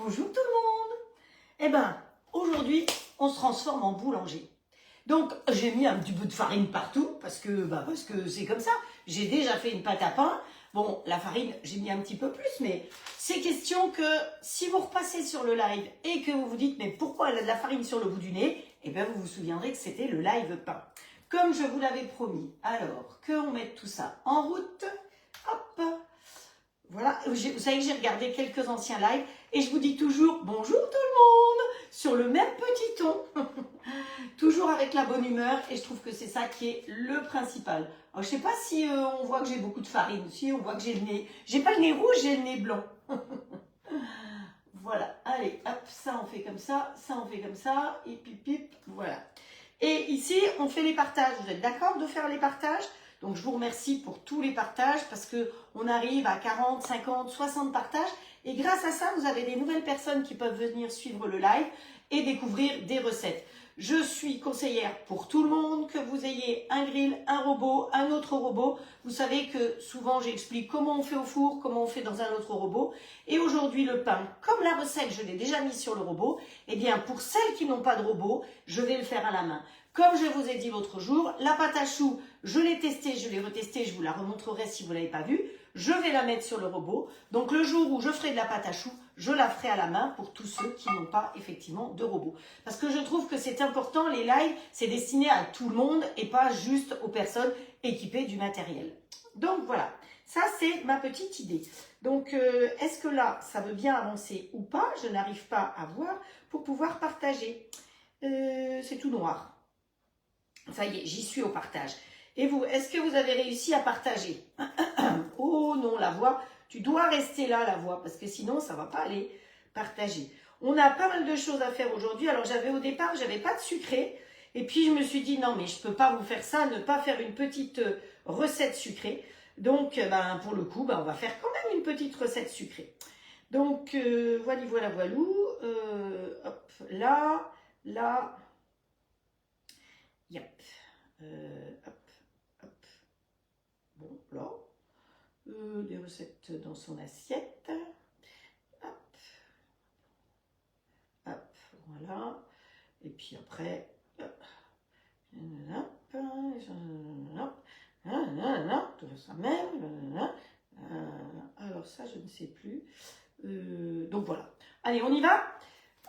Bonjour tout le monde. Eh ben, aujourd'hui, on se transforme en boulanger. Donc, j'ai mis un petit peu de farine partout, parce que c'est comme ça. J'ai déjà fait une pâte à pain. Bon, la farine, j'ai mis un petit peu plus, mais c'est question que si vous repassez sur le live et que vous vous dites, mais pourquoi elle a de la farine sur le bout du nez? Eh bien, vous vous souviendrez que c'était le live pain. Comme je vous l'avais promis. Alors, qu'on mette tout ça en route. Hop. Voilà, vous savez que j'ai regardé quelques anciens lives et je vous dis toujours bonjour tout le monde sur le même petit ton, toujours avec la bonne humeur et je trouve que c'est ça qui est le principal. Alors, je sais pas si on voit que j'ai beaucoup de farine, si on voit que j'ai le nez, j'ai pas le nez rouge, j'ai le nez blanc. Voilà, allez, hop, ça on fait comme ça on fait comme ça, et pip, voilà. Et ici, on fait les partages, vous êtes d'accord de faire les partages? Donc, je vous remercie pour tous les partages parce qu'on arrive à 40, 50, 60 partages. Et grâce à ça, vous avez des nouvelles personnes qui peuvent venir suivre le live et découvrir des recettes. Je suis conseillère pour tout le monde, que vous ayez un grill, un robot, un autre robot. Vous savez que souvent, j'explique comment on fait au four, comment on fait dans un autre robot. Et aujourd'hui, le pain, comme la recette, je l'ai déjà mise sur le robot, eh bien, pour celles qui n'ont pas de robot, je vais le faire à la main. Comme je vous ai dit l'autre jour, la pâte à choux, je l'ai testée, je l'ai retestée, je vous la remontrerai si vous ne l'avez pas vue. Je vais la mettre sur le robot. Donc le jour où je ferai de la pâte à choux, je la ferai à la main pour tous ceux qui n'ont pas effectivement de robot. Parce que je trouve que c'est important, les lives, c'est destiné à tout le monde et pas juste aux personnes équipées du matériel. Donc voilà, ça c'est ma petite idée. Donc est-ce que là, ça veut bien avancer ou pas? Je n'arrive pas à voir pour pouvoir partager. C'est tout noir. Ça y est, j'y suis au partage. Et vous, est-ce que vous avez réussi à partager? Oh non, la voix, tu dois rester là, la voix, parce que sinon, ça ne va pas aller partager. On a pas mal de choses à faire aujourd'hui. Alors, au départ, j'avais pas de sucré. Et puis, je me suis dit, non, mais je ne peux pas vous faire ça, ne pas faire une petite recette sucrée. Donc, pour le coup, on va faire quand même une petite recette sucrée. Donc, voilà, voilou. Hop, là. Yep. Hop. Bon, là. Des recettes dans son assiette. Hop, voilà. Et puis après, tout ça même. Alors ça, je ne sais plus. Donc voilà. Allez, on y va.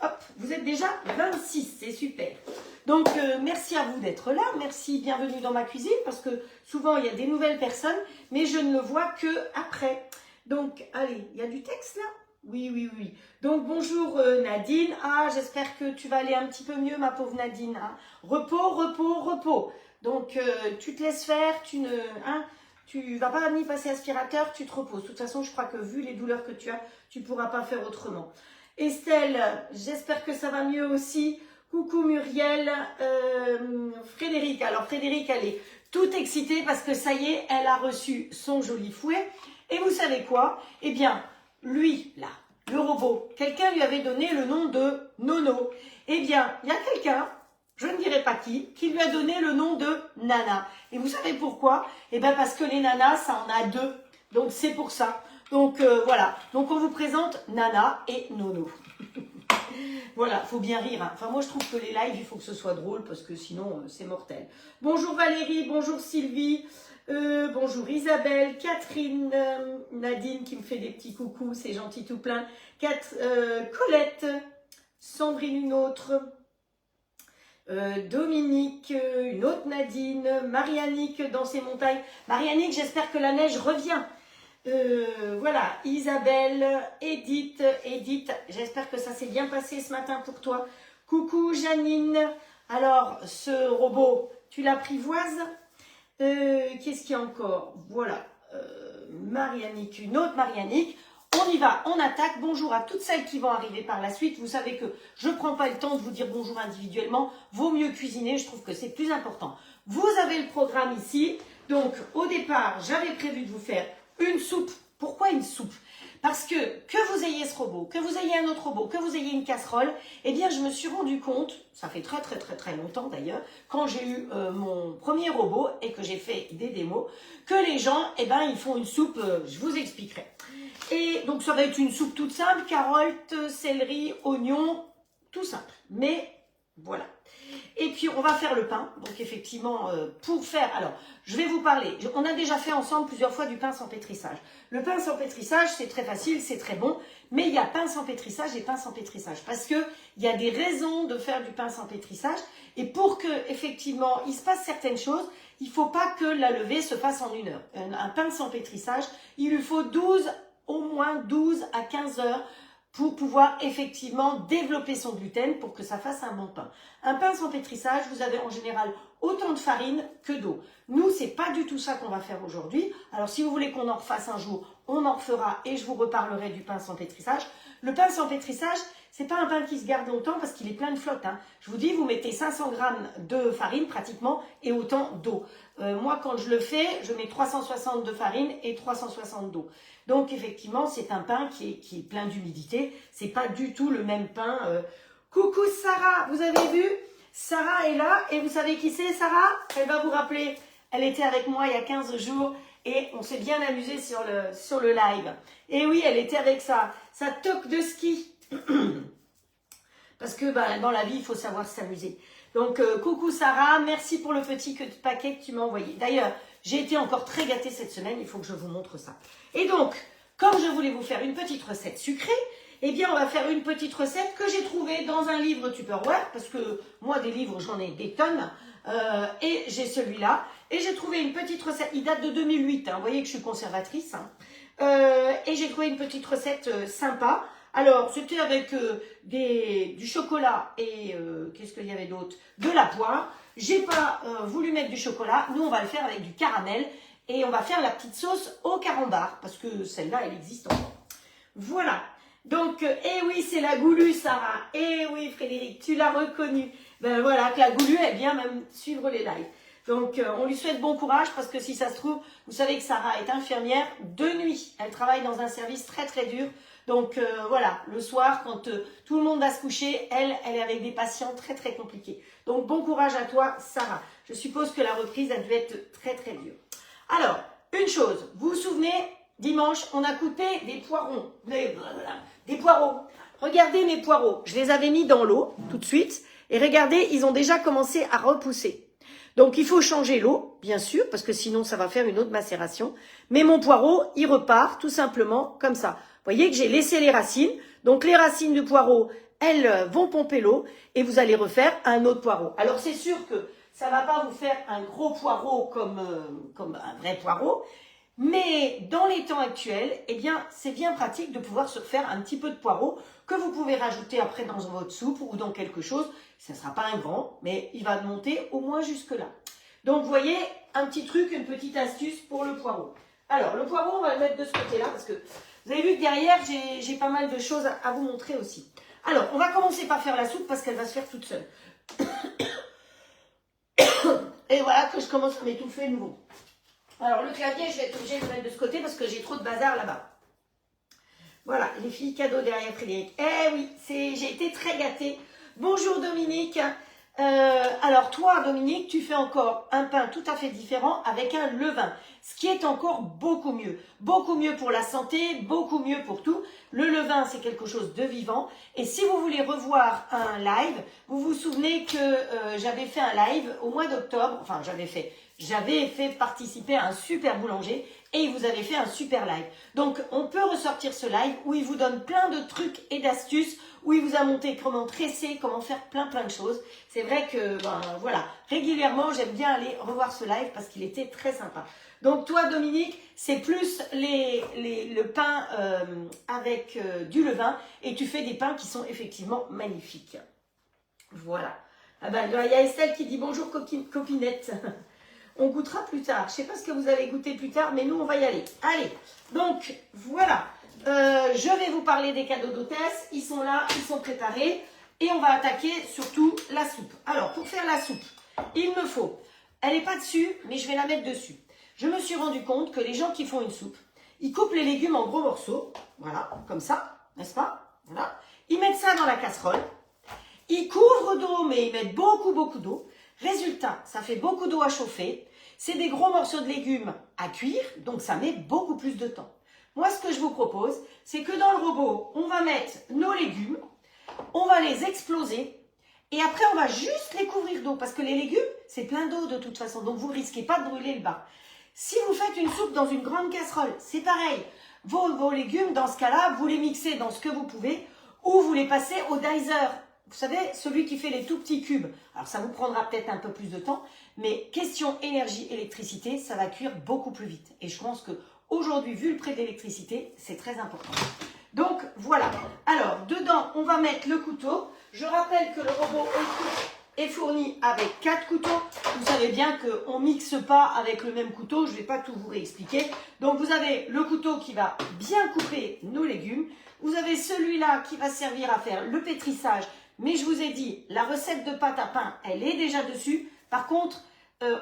Hop, vous êtes déjà 26, c'est super. Donc, merci à vous d'être là. Merci, bienvenue dans ma cuisine, parce que souvent, il y a des nouvelles personnes, mais je ne le vois que après. Donc, allez, il y a du texte là? Oui. Donc, bonjour Nadine. Ah, j'espère que tu vas aller un petit peu mieux, ma pauvre Nadine. Hein. Repos. Donc, tu te laisses faire, tu vas pas ni passer aspirateur, tu te reposes. De toute façon, je crois que vu les douleurs que tu as, tu pourras pas faire autrement. Estelle, j'espère que ça va mieux aussi. Coucou Muriel, Frédéric. Alors Frédéric, elle est toute excitée parce que ça y est, elle a reçu son joli fouet. Et vous savez quoi? Eh bien, lui, là, le robot, quelqu'un lui avait donné le nom de Nono. Eh bien, il y a quelqu'un, je ne dirai pas qui lui a donné le nom de Nana. Et vous savez pourquoi? Eh bien, parce que les nanas, ça en a deux. Donc, c'est pour ça. Donc, voilà. Donc, on vous présente Nana et Nono. Voilà, faut bien rire. Hein. Enfin, moi, je trouve que les lives, il faut que ce soit drôle parce que sinon, c'est mortel. Bonjour Valérie, bonjour Sylvie, bonjour Isabelle, Catherine, Nadine qui me fait des petits coucous, c'est gentil tout plein. Colette, Sandrine, une autre, Dominique, une autre Nadine, Marianique dans ces montagnes. Marianique, j'espère que la neige revient. Voilà, Isabelle, Edith, j'espère que ça s'est bien passé ce matin pour toi. Coucou Janine, alors ce robot, tu l'apprivoises? Qu'est-ce qu'il y a encore? Voilà, Marianique, une autre Marianique. On y va, on attaque. Bonjour à toutes celles qui vont arriver par la suite. Vous savez que je ne prends pas le temps de vous dire bonjour individuellement. Vaut mieux cuisiner, je trouve que c'est plus important. Vous avez le programme ici. Donc, au départ, j'avais prévu de vous faire une soupe. Pourquoi une soupe? Parce que vous ayez ce robot, que vous ayez un autre robot, que vous ayez une casserole, eh bien, je me suis rendu compte, ça fait très longtemps d'ailleurs, quand j'ai eu mon premier robot et que j'ai fait des démos, que les gens, eh ben, ils font une soupe, je vous expliquerai. Et donc ça va être une soupe toute simple, carottes, céleri, oignons, tout simple. Mais voilà. Et puis on va faire le pain. Donc effectivement, pour faire, alors je vais vous parler. On a déjà fait ensemble plusieurs fois du pain sans pétrissage. Le pain sans pétrissage, c'est très facile, c'est très bon. Mais il y a pain sans pétrissage et pain sans pétrissage. Parce que il y a des raisons de faire du pain sans pétrissage. Et pour que effectivement il se passe certaines choses, il ne faut pas que la levée se fasse en 1 heure. Un pain sans pétrissage, il lui faut au moins 12 à 15 heures pour pouvoir effectivement développer son gluten pour que ça fasse un bon pain. Un pain sans pétrissage, vous avez en général autant de farine que d'eau. Nous, c'est pas du tout ça qu'on va faire aujourd'hui. Alors, si vous voulez qu'on en refasse un jour, on en refera et je vous reparlerai du pain sans pétrissage. Le pain sans pétrissage, c'est pas un pain qui se garde longtemps parce qu'il est plein de flotte. Hein. Je vous dis, vous mettez 500 grammes de farine pratiquement et autant d'eau. Moi, quand je le fais, je mets 360 de farine et 360 d'eau. Donc, effectivement, c'est un pain qui est plein d'humidité. C'est pas du tout le même pain. Coucou Sarah, vous avez vu? Sarah est là et vous savez qui c'est Sarah? Elle va vous rappeler. Elle était avec moi il y a 15 jours et on s'est bien amusé sur le live. Et oui, elle était avec sa toque de ski. Parce que dans la vie, il faut savoir s'amuser. Donc, coucou Sarah, merci pour le petit paquet que tu m'as envoyé. D'ailleurs, j'ai été encore très gâtée cette semaine, il faut que je vous montre ça. Et donc, comme je voulais vous faire une petite recette sucrée, eh bien, on va faire une petite recette que j'ai trouvée dans un livre Tupperware, parce que moi, des livres, j'en ai des tonnes, et j'ai celui-là. Et j'ai trouvé une petite recette, il date de 2008, hein, vous voyez que je suis conservatrice, hein, et j'ai trouvé une petite recette sympa. Alors, c'était avec du chocolat et, qu'est-ce qu'il y avait d'autre? De la poire. J'ai pas voulu mettre du chocolat. Nous, on va le faire avec du caramel. Et on va faire la petite sauce au carambar. Parce que celle-là, elle existe encore. Voilà. Donc, eh oui, c'est la goulue, Sarah. Eh oui, Frédéric, tu l'as reconnue. Ben voilà, que la goulue, elle vient même suivre les lives. Donc, on lui souhaite bon courage parce que si ça se trouve, vous savez que Sarah est infirmière de nuit. Elle travaille dans un service très, très dur. Donc voilà, le soir, quand tout le monde va se coucher, elle est avec des patients très très compliqués. Donc bon courage à toi, Sarah. Je suppose que la reprise a dû être très très dure. Alors, une chose, vous vous souvenez, dimanche, on a coupé des poireaux. Des poireaux. Regardez mes poireaux. Je les avais mis dans l'eau tout de suite. Et regardez, ils ont déjà commencé à repousser. Donc il faut changer l'eau, bien sûr, parce que sinon ça va faire une autre macération. Mais mon poireau, il repart tout simplement comme ça. Vous voyez que j'ai laissé les racines. Donc, les racines du poireau, elles vont pomper l'eau et vous allez refaire un autre poireau. Alors, c'est sûr que ça ne va pas vous faire un gros poireau comme un vrai poireau. Mais dans les temps actuels, eh bien, c'est bien pratique de pouvoir se refaire un petit peu de poireau que vous pouvez rajouter après dans votre soupe ou dans quelque chose. Ça ne sera pas un grand, mais il va monter au moins jusque-là. Donc, vous voyez, un petit truc, une petite astuce pour le poireau. Alors, le poireau, on va le mettre de ce côté-là parce que vous avez vu que derrière, j'ai pas mal de choses à vous montrer aussi. Alors, on va commencer par faire la soupe parce qu'elle va se faire toute seule. Et voilà que je commence à m'étouffer de nouveau. Alors, le clavier, je vais être obligée de le mettre de ce côté parce que j'ai trop de bazar là-bas. Voilà, les filles cadeaux derrière Frédéric. Eh oui, j'ai été très gâtée. Bonjour Dominique. Alors toi, Dominique, tu fais encore un pain tout à fait différent avec un levain, ce qui est encore beaucoup mieux pour la santé, beaucoup mieux pour tout. Le levain, c'est quelque chose de vivant. Et si vous voulez revoir un live, vous vous souvenez que j'avais fait un live au mois d'octobre, enfin j'avais fait participer à un super boulanger et il vous avait fait un super live. Donc on peut ressortir ce live où il vous donne plein de trucs et d'astuces, où il vous a montré comment tresser, comment faire plein de choses. C'est vrai que, voilà, régulièrement, j'aime bien aller revoir ce live parce qu'il était très sympa. Donc toi, Dominique, c'est plus le pain avec du levain et tu fais des pains qui sont effectivement magnifiques. Voilà. Ah ben, il y a Estelle qui dit bonjour copinette. On goûtera plus tard. Je ne sais pas ce que vous allez goûter plus tard, mais nous, on va y aller. Allez, donc, voilà. Je vais vous parler des cadeaux d'hôtesse. Ils sont là, ils sont préparés. Et on va attaquer surtout la soupe. Alors, pour faire la soupe, il me faut... Elle n'est pas dessus, mais je vais la mettre dessus. Je me suis rendu compte que les gens qui font une soupe, ils coupent les légumes en gros morceaux. Voilà, comme ça, n'est-ce pas? Voilà. Ils mettent ça dans la casserole. Ils couvrent d'eau, mais ils mettent beaucoup d'eau. Résultat, ça fait beaucoup d'eau à chauffer. C'est des gros morceaux de légumes à cuire, donc ça met beaucoup plus de temps. Moi, ce que je vous propose, c'est que dans le robot, on va mettre nos légumes, on va les exploser et après, on va juste les couvrir d'eau parce que les légumes, c'est plein d'eau de toute façon. Donc, vous ne risquez pas de brûler le bas. Si vous faites une soupe dans une grande casserole, c'est pareil. Vos légumes, dans ce cas-là, vous les mixez dans ce que vous pouvez ou vous les passez au dicer. Vous savez, celui qui fait les tout petits cubes. Alors, ça vous prendra peut-être un peu plus de temps, mais question énergie, électricité, ça va cuire beaucoup plus vite. Et je pense qu'aujourd'hui, vu le prix de l'électricité, c'est très important. Donc, voilà. Alors, dedans, on va mettre le couteau. Je rappelle que le robot est fourni avec 4 couteaux. Vous savez bien qu'on ne mixe pas avec le même couteau. Je ne vais pas tout vous réexpliquer. Donc, vous avez le couteau qui va bien couper nos légumes. Vous avez celui-là qui va servir à faire le pétrissage. Mais je vous ai dit, la recette de pâte à pain, elle est déjà dessus. Par contre,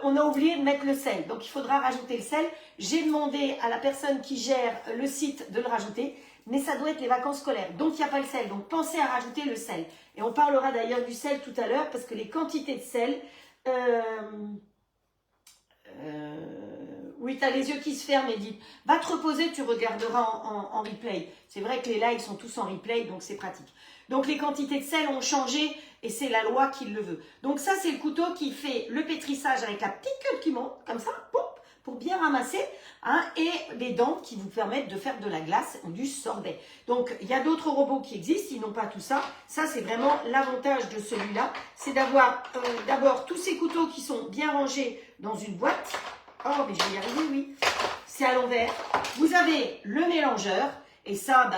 on a oublié de mettre le sel. Donc, il faudra rajouter le sel. J'ai demandé à la personne qui gère le site de le rajouter. Mais ça doit être les vacances scolaires. Donc, il n'y a pas le sel. Donc, pensez à rajouter le sel. Et on parlera d'ailleurs du sel tout à l'heure parce que les quantités de sel... oui, tu as les yeux qui se ferment, Edith. Va te reposer, tu regarderas en replay. C'est vrai que les lives sont tous en replay, donc c'est pratique. Donc, les quantités de sel ont changé et c'est la loi qui le veut. Donc, ça, c'est le couteau qui fait le pétrissage avec la petite queue qui monte, comme ça, pour bien ramasser, hein, et les dents qui vous permettent de faire de la glace ou du sorbet. Donc, il y a d'autres robots qui existent, ils n'ont pas tout ça. Ça, c'est vraiment l'avantage de celui-là. C'est d'avoir d'abord tous ces couteaux qui sont bien rangés dans une boîte. Oh, mais je vais y arriver, oui. C'est à l'envers. Vous avez le mélangeur. Et ça,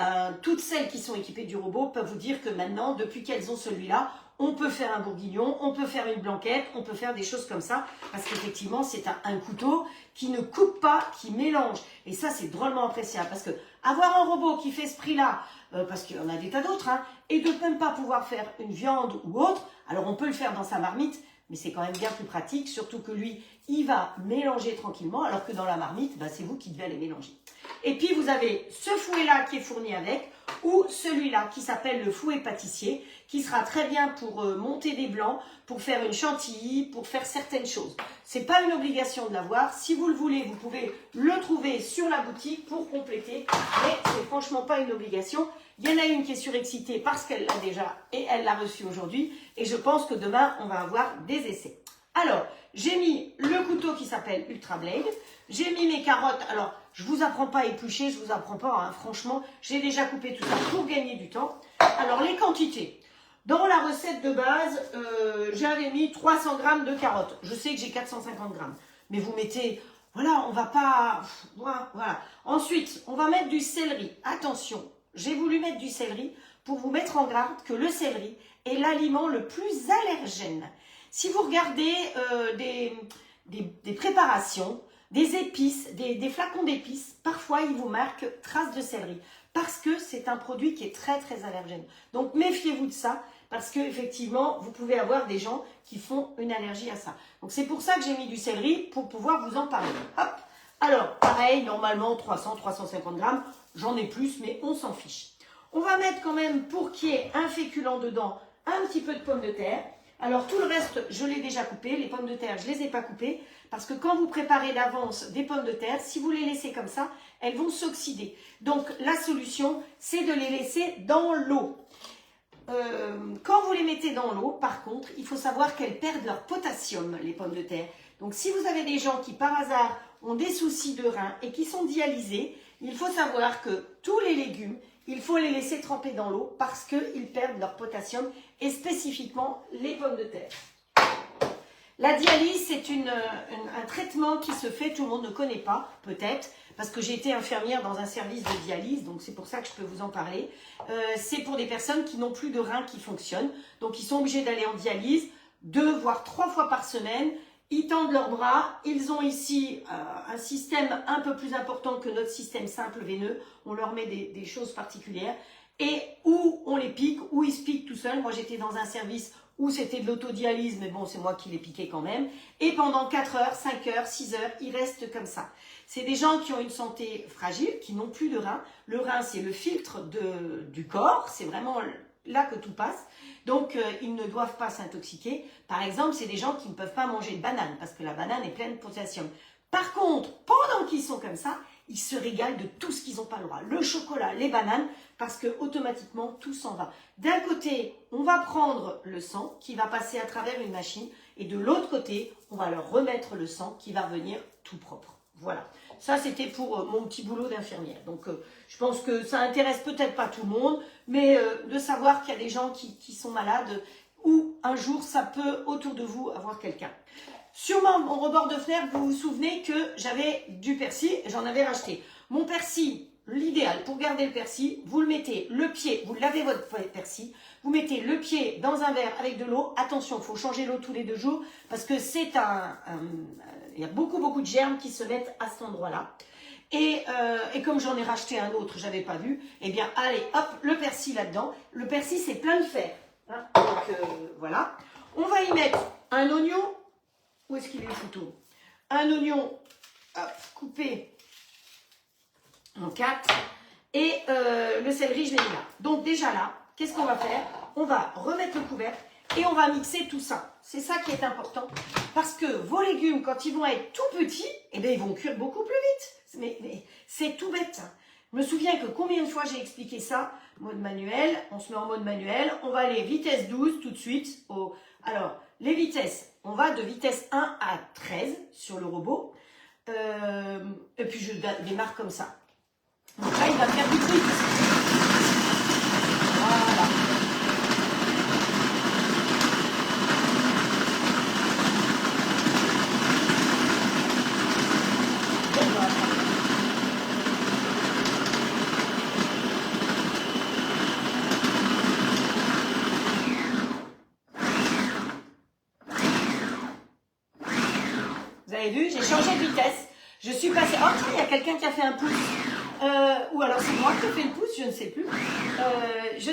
toutes celles qui sont équipées du robot peuvent vous dire que maintenant, depuis qu'elles ont celui-là, on peut faire un bourguignon, on peut faire une blanquette, on peut faire des choses comme ça. Parce qu'effectivement, c'est un couteau qui ne coupe pas, qui mélange. Et ça, c'est drôlement appréciable. Parce que avoir un robot qui fait ce prix-là, parce qu'il y en a des tas d'autres, hein, et de même pas pouvoir faire une viande ou autre, alors on peut le faire dans sa marmite, mais c'est quand même bien plus pratique, surtout que lui, il va mélanger tranquillement, alors que dans la marmite, c'est vous qui devez aller mélanger. Et puis, vous avez ce fouet-là qui est fourni avec, ou celui-là qui s'appelle le fouet pâtissier, qui sera très bien pour monter des blancs, pour faire une chantilly, pour faire certaines choses. Ce n'est pas une obligation de l'avoir. Si vous le voulez, vous pouvez le trouver sur la boutique pour compléter, mais ce n'est franchement pas une obligation. Il y en a une qui est surexcitée parce qu'elle l'a déjà et elle l'a reçu aujourd'hui. Et je pense que demain, on va avoir des essais. Alors, j'ai mis le couteau qui s'appelle Ultra Blade. J'ai mis mes carottes. Alors, je ne vous apprends pas à éplucher, je ne vous apprends pas, hein, franchement. J'ai déjà coupé tout ça pour gagner du temps. Alors, les quantités. Dans la recette de base, j'avais mis 300 grammes de carottes. Je sais que j'ai 450 grammes. Mais vous mettez... Voilà, on va pas... Voilà. Ensuite, on va mettre du céleri. Attention, j'ai voulu mettre du céleri pour vous mettre en garde que le céleri est l'aliment le plus allergène. Si vous regardez des préparations, des épices, des flacons d'épices, parfois ils vous marquent traces de céleri parce que c'est un produit qui est très très allergène. Donc méfiez-vous de ça parce qu'effectivement vous pouvez avoir des gens qui font une allergie à ça. Donc c'est pour ça que j'ai mis du céleri pour pouvoir vous en parler. Hop. Alors pareil, normalement 300-350 grammes, j'en ai plus mais on s'en fiche. On va mettre quand même pour qu'il y ait un féculent dedans un petit peu de pommes de terre. Alors tout le reste, je l'ai déjà coupé. Les pommes de terre, je ne les ai pas coupées. Parce que quand vous préparez d'avance des pommes de terre, si vous les laissez comme ça, elles vont s'oxyder. Donc la solution, c'est de les laisser dans l'eau. Quand vous les mettez dans l'eau, par contre, il faut savoir qu'elles perdent leur potassium, les pommes de terre. Donc si vous avez des gens qui par hasard ont des soucis de reins et qui sont dialysés, il faut savoir que tous les légumes, il faut les laisser tremper dans l'eau parce qu'ils perdent leur potassium et spécifiquement les pommes de terre. La dialyse, c'est un traitement qui se fait, tout le monde ne connaît pas, peut-être, parce que j'ai été infirmière dans un service de dialyse, donc c'est pour ça que je peux vous en parler. C'est pour des personnes qui n'ont plus de reins qui fonctionnent, donc ils sont obligés d'aller en dialyse 2 voire 3 fois par semaine. Ils tendent leurs bras, ils ont ici un système un peu plus important que notre système simple veineux, on leur met des choses particulières, et où on les pique, où ils se piquent tout seuls. Moi j'étais dans un service où c'était de l'autodialyse, mais bon, c'est moi qui les piquais quand même. Et pendant 4 heures, 5 heures, 6 heures, ils restent comme ça. C'est des gens qui ont une santé fragile, qui n'ont plus de rein. Le rein, c'est le filtre du corps, c'est vraiment là que tout passe. Donc, ils ne doivent pas s'intoxiquer. Par exemple, c'est des gens qui ne peuvent pas manger de banane, parce que la banane est pleine de potassium. Par contre, pendant qu'ils sont comme ça, ils se régalent de tout ce qu'ils n'ont pas le droit. Le chocolat, les bananes, parce que automatiquement tout s'en va. D'un côté, on va prendre le sang qui va passer à travers une machine et de l'autre côté, on va leur remettre le sang qui va revenir tout propre. Voilà. Ça, c'était pour mon petit boulot d'infirmière. Donc, je pense que ça intéresse peut-être pas tout le monde, mais de savoir qu'il y a des gens qui sont malades ou un jour, ça peut autour de vous avoir quelqu'un. Sur mon rebord de fenêtre, vous vous souvenez que j'avais du persil, j'en avais racheté. Mon persil, l'idéal pour garder le persil, vous le mettez le pied, vous lavez votre persil, vous mettez le pied dans un verre avec de l'eau. Attention, il faut changer l'eau tous les 2 jours parce que c'est il y a beaucoup de germes qui se mettent à cet endroit-là. Et comme j'en ai racheté un autre, j'avais pas vu, eh bien allez, hop, le persil là-dedans. Le persil, c'est plein de fer. Hein, donc voilà. On va y mettre un oignon. Où est-ce qu'il est le couteau? Un oignon hop, coupé en 4 et le céleri, je l'ai mis là. Donc déjà là, qu'est-ce qu'on va faire? On va remettre le couvercle et on va mixer tout ça. C'est ça qui est important parce que vos légumes, quand ils vont être tout petits, eh bien, ils vont cuire beaucoup plus vite. Mais c'est tout bête. Je me souviens que combien de fois j'ai expliqué ça? Mode manuel, on se met en mode manuel, on va aller vitesse 12 tout de suite. Alors, les vitesses, on va de vitesse 1 à 13 sur le robot. Et puis je démarre comme ça. Donc là, il va faire du bruit. Voilà. Vous avez vu, j'ai changé de vitesse. Je suis passée... Oh, il y a quelqu'un qui a fait un pouce. Ou alors c'est moi qui ai fait le pouce, je ne sais plus. Je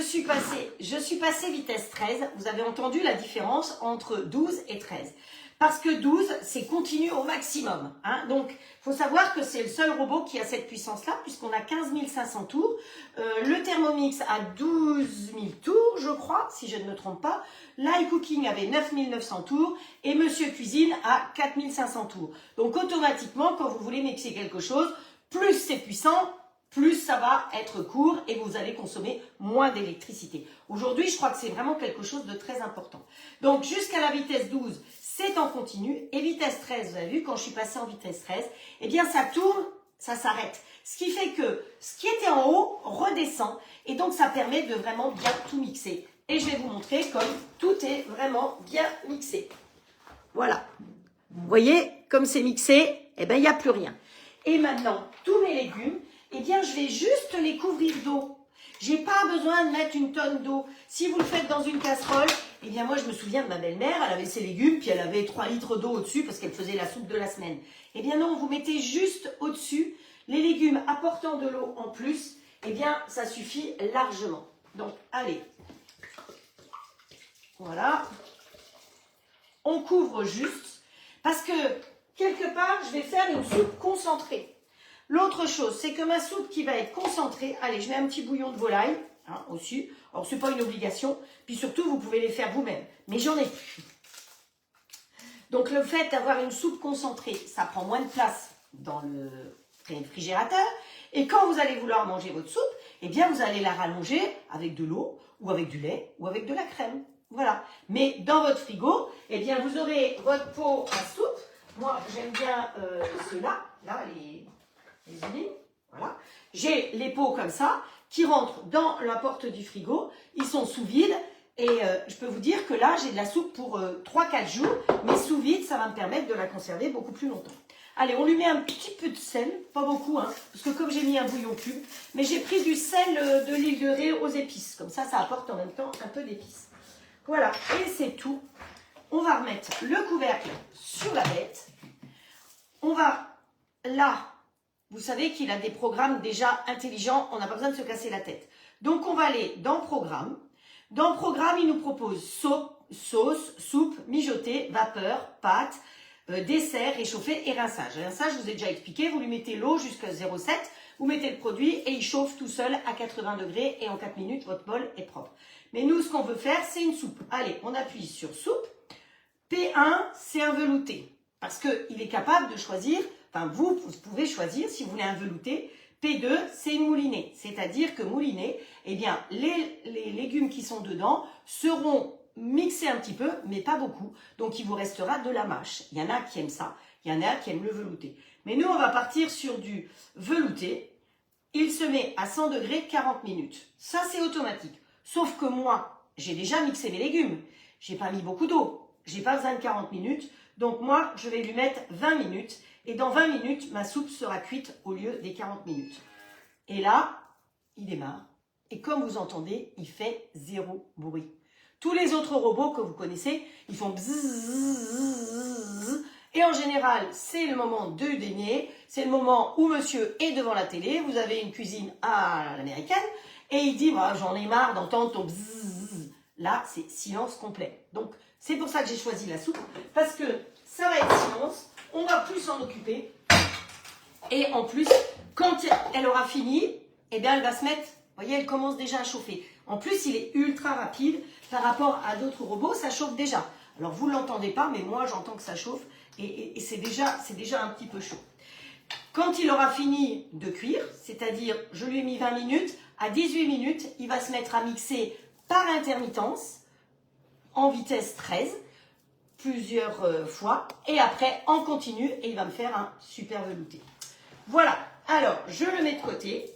suis passée vitesse 13. Vous avez entendu la différence entre 12 et 13. Parce que 12, c'est continu au maximum. Hein. Donc, il faut savoir que c'est le seul robot qui a cette puissance-là, puisqu'on a 15 500 tours. Le Thermomix a 12 000 tours, je crois, si je ne me trompe pas. l'iCooking avait 9 900 tours et Monsieur Cuisine a 4 500 tours. Donc, automatiquement, quand vous voulez mixer quelque chose, plus c'est puissant, plus ça va être court et vous allez consommer moins d'électricité. Aujourd'hui, je crois que c'est vraiment quelque chose de très important. Donc, jusqu'à la vitesse 12, c'est en continu. Et vitesse 13, vous avez vu, quand je suis passée en vitesse 13, eh bien, ça tourne, ça s'arrête. Ce qui fait que ce qui était en haut redescend. Et donc, ça permet de vraiment bien tout mixer. Et je vais vous montrer comme tout est vraiment bien mixé. Voilà. Vous voyez, comme c'est mixé, eh bien, il n'y a plus rien. Et maintenant, tous mes légumes, eh bien, je vais juste les couvrir d'eau. J'ai pas besoin de mettre une tonne d'eau. Si vous le faites dans une casserole, eh bien, moi, je me souviens de ma belle-mère, elle avait ses légumes, puis elle avait 3 litres d'eau au-dessus parce qu'elle faisait la soupe de la semaine. Eh bien, non, vous mettez juste au-dessus les légumes apportant de l'eau en plus. Eh bien, ça suffit largement. Donc, allez. Voilà. On couvre juste parce que, quelque part, je vais faire une soupe concentrée. L'autre chose, c'est que ma soupe qui va être concentrée, allez, je mets un petit bouillon de volaille, hein, au-dessus. Alors, ce n'est pas une obligation, puis surtout, vous pouvez les faire vous-même. Mais j'en ai plus. Donc, le fait d'avoir une soupe concentrée, ça prend moins de place dans le réfrigérateur. Et quand vous allez vouloir manger votre soupe, eh bien, vous allez la rallonger avec de l'eau, ou avec du lait, ou avec de la crème. Voilà. Mais dans votre frigo, eh bien, vous aurez votre pot à soupe. Moi, j'aime bien ceux-là, là, les huiles, voilà. J'ai les pots comme ça qui rentrent dans la porte du frigo. Ils sont sous vide et je peux vous dire que là, j'ai de la soupe pour 3-4 jours. Mais sous vide, ça va me permettre de la conserver beaucoup plus longtemps. Allez, on lui met un petit peu de sel, pas beaucoup, hein, parce que comme j'ai mis un bouillon cube, mais j'ai pris du sel de l'île de Ré aux épices. Comme ça apporte en même temps un peu d'épices. Voilà, et c'est tout. On va remettre le couvercle sur la bête. On va là. Vous savez qu'il a des programmes déjà intelligents, on n'a pas besoin de se casser la tête. Donc, on va aller dans Programme. Dans Programme, il nous propose sauce, soupe, mijotée, vapeur, pâte, dessert, réchauffé et rinçage. Le rinçage, je vous ai déjà expliqué, vous lui mettez l'eau jusqu'à 0,7, vous mettez le produit et il chauffe tout seul à 80 degrés et en 4 minutes, votre bol est propre. Mais nous, ce qu'on veut faire, c'est une soupe. Allez, on appuie sur soupe. P1, c'est un velouté parce qu'il est capable de choisir enfin vous pouvez choisir si vous voulez un velouté. P2, c'est une moulinée, c'est-à-dire que moulinée, eh bien, les légumes qui sont dedans seront mixés un petit peu, mais pas beaucoup. Donc, il vous restera de la mâche. Il y en a qui aiment ça, il y en a qui aiment le velouté. Mais nous, on va partir sur du velouté. Il se met à 100 degrés 40 minutes. Ça, c'est automatique. Sauf que moi, j'ai déjà mixé mes légumes. J'ai pas mis beaucoup d'eau. J'ai pas besoin de 40 minutes. Donc, moi, je vais lui mettre 20 minutes. Et dans 20 minutes, ma soupe sera cuite au lieu des 40 minutes. Et là, il démarre. Et comme vous entendez, il fait zéro bruit. Tous les autres robots que vous connaissez, ils font bzzz. Et en général, c'est le moment de dîner. C'est le moment où monsieur est devant la télé. Vous avez une cuisine à l'américaine. Et il dit, bah, j'en ai marre d'entendre ton bzzz. Là, c'est silence complet. Donc, c'est pour ça que j'ai choisi la soupe. Parce que ça va être silence. On va plus s'en occuper. Et en plus, quand elle aura fini, eh bien, elle va se mettre, vous voyez, elle commence déjà à chauffer. En plus, il est ultra rapide par rapport à d'autres robots, ça chauffe déjà. Alors, vous ne l'entendez pas, mais moi, j'entends que ça chauffe et c'est déjà un petit peu chaud. Quand il aura fini de cuire, c'est-à-dire, je lui ai mis 20 minutes, à 18 minutes, il va se mettre à mixer par intermittence, en vitesse 13, plusieurs fois, et après en continu, et il va me faire un super velouté. Voilà, alors je le mets de côté.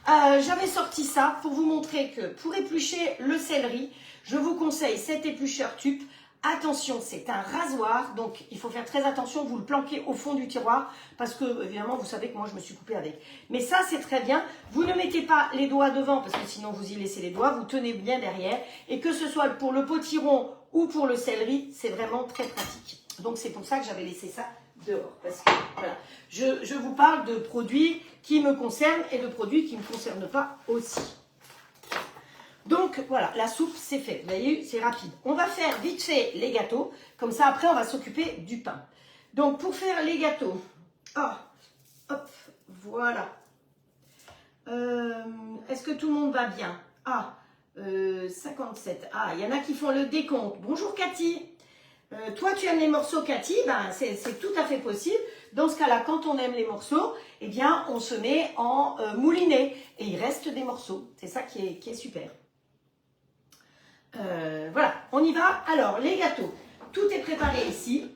J'avais sorti ça pour vous montrer que pour éplucher le céleri, je vous conseille cet éplucheur tube. Attention, c'est un rasoir, donc il faut faire très attention, vous le planquez au fond du tiroir, parce que évidemment vous savez que moi je me suis coupée avec. Mais ça c'est très bien, vous ne mettez pas les doigts devant, parce que sinon vous y laissez les doigts, vous tenez bien derrière, et que ce soit pour le potiron ou pour le céleri, c'est vraiment très pratique. Donc c'est pour ça que j'avais laissé ça dehors, parce que voilà, je vous parle de produits qui me concernent et de produits qui ne me concernent pas aussi. Donc voilà, la soupe c'est fait, vous voyez, c'est rapide. On va faire vite fait les gâteaux, comme ça après on va s'occuper du pain. Donc pour faire les gâteaux, hop, voilà. Est-ce que tout le monde va bien? 57, il y en a qui font le décompte. Bonjour Cathy. Toi tu aimes les morceaux Cathy, ben, c'est tout à fait possible. Dans ce cas-là, quand on aime les morceaux, eh bien on se met en moulinet et il reste des morceaux. C'est ça qui est super. Voilà, on y va. Alors, les gâteaux, tout est préparé ici.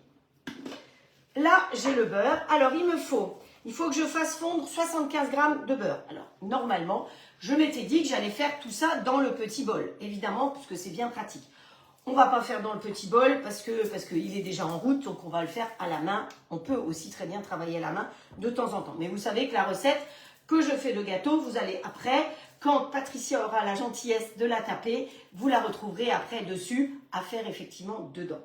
Là, j'ai le beurre. Alors, il faut que je fasse fondre 75 g de beurre. Alors, normalement, je m'étais dit que j'allais faire tout ça dans le petit bol, évidemment, puisque c'est bien pratique. On ne va pas faire dans le petit bol parce qu'il est déjà en route, donc on va le faire à la main. On peut aussi très bien travailler à la main de temps en temps. Mais vous savez que la recette que je fais de gâteau, vous allez après, quand Patricia aura la gentillesse de la taper, vous la retrouverez après dessus à faire effectivement dedans.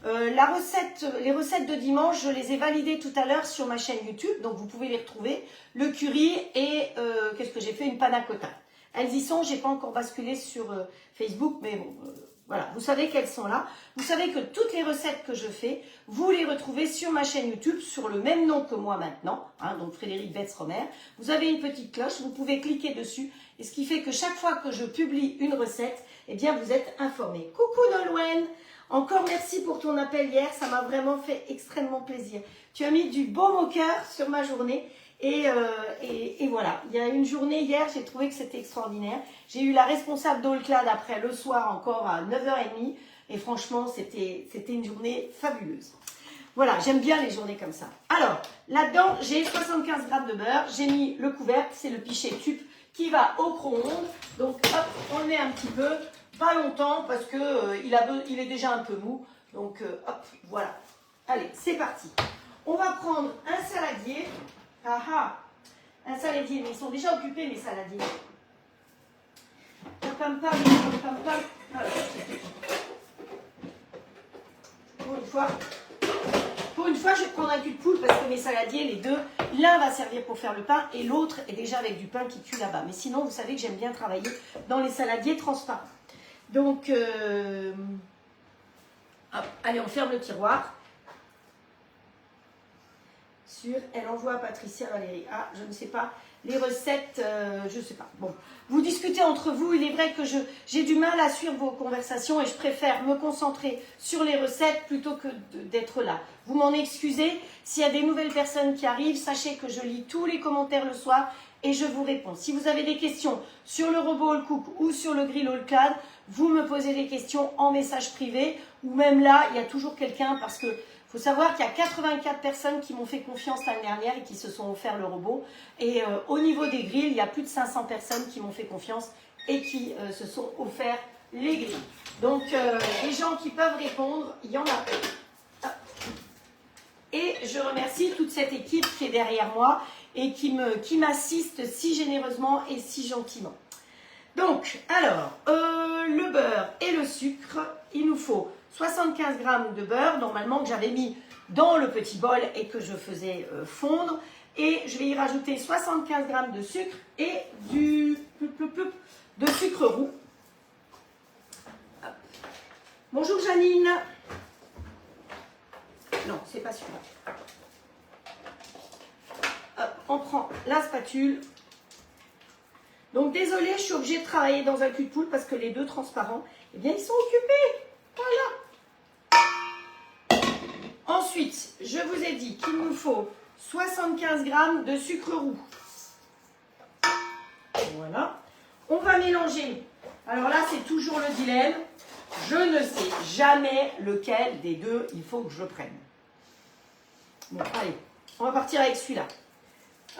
Les recettes de dimanche, je les ai validées tout à l'heure sur ma chaîne YouTube, donc vous pouvez les retrouver. Le curry et qu'est-ce que j'ai fait? Une panna cotta. Elles y sont, j'ai pas encore basculé sur Facebook, mais bon, voilà, vous savez qu'elles sont là. Vous savez que toutes les recettes que je fais, vous les retrouvez sur ma chaîne YouTube, sur le même nom que moi maintenant, hein, donc Frédérique Betts-Romer. Vous avez une petite cloche, vous pouvez cliquer dessus, et ce qui fait que chaque fois que je publie une recette, eh bien vous êtes informés. Coucou Nolwenn, encore merci pour ton appel hier, ça m'a vraiment fait extrêmement plaisir. Tu as mis du baume au cœur sur ma journée. Et voilà, il y a une journée hier, j'ai trouvé que c'était extraordinaire. J'ai eu la responsable d'Allclad après le soir encore à 9h30 et franchement, c'était une journée fabuleuse. Voilà, j'aime bien les journées comme ça. Alors, là-dedans, j'ai 75 g de beurre, j'ai mis le couvercle, c'est le pichet tube qui va au micro-ondes. Donc, hop, on le met un petit peu, pas longtemps parce que il est déjà un peu mou. Donc, hop, voilà. Allez, c'est parti. On va prendre un saladier. Un saladier, mais ils sont déjà occupés mes saladiers. Alors, pour une fois, je vais prendre un cul de poule parce que mes saladiers, les deux, l'un va servir pour faire le pain et l'autre est déjà avec du pain qui cuit là-bas. Mais sinon, vous savez que j'aime bien travailler dans les saladiers transparents. Donc, hop, allez, on ferme le tiroir. Elle envoie à Patricia Valérie. Je ne sais pas. les recettes, je sais pas. Bon, vous discutez entre vous. Il est vrai que j'ai du mal à suivre vos conversations et je préfère me concentrer sur les recettes plutôt que d'être là. Vous m'en excusez. S'il y a des nouvelles personnes qui arrivent, sachez que je lis tous les commentaires le soir et je vous réponds. Si vous avez des questions sur le robot All Cook ou sur le grill All Clad, vous me posez des questions en message privé ou même là, il y a toujours quelqu'un parce que il faut savoir qu'il y a 84 personnes qui m'ont fait confiance l'année dernière et qui se sont offert le robot. Et au niveau des grilles, il y a plus de 500 personnes qui m'ont fait confiance et qui se sont offert les grilles. Donc, les gens qui peuvent répondre, il y en a. Et je remercie toute cette équipe qui est derrière moi et qui m'assiste si généreusement et si gentiment. Donc, alors, le beurre et le sucre, il nous faut 75 g de beurre, normalement que j'avais mis dans le petit bol et que je faisais fondre. Et je vais y rajouter 75 g de sucre et de sucre roux. Hop. Bonjour Janine. Non, c'est pas celui-là. Hop, on prend la spatule. Donc désolée, je suis obligée de travailler dans un cul de poule parce que les deux transparents, eh bien ils sont occupés. Voilà. Ensuite, je vous ai dit qu'il nous faut 75 g de sucre roux. Voilà. On va mélanger. Alors là, c'est toujours le dilemme. Je ne sais jamais lequel des deux il faut que je prenne. Bon, allez, on va partir avec celui-là.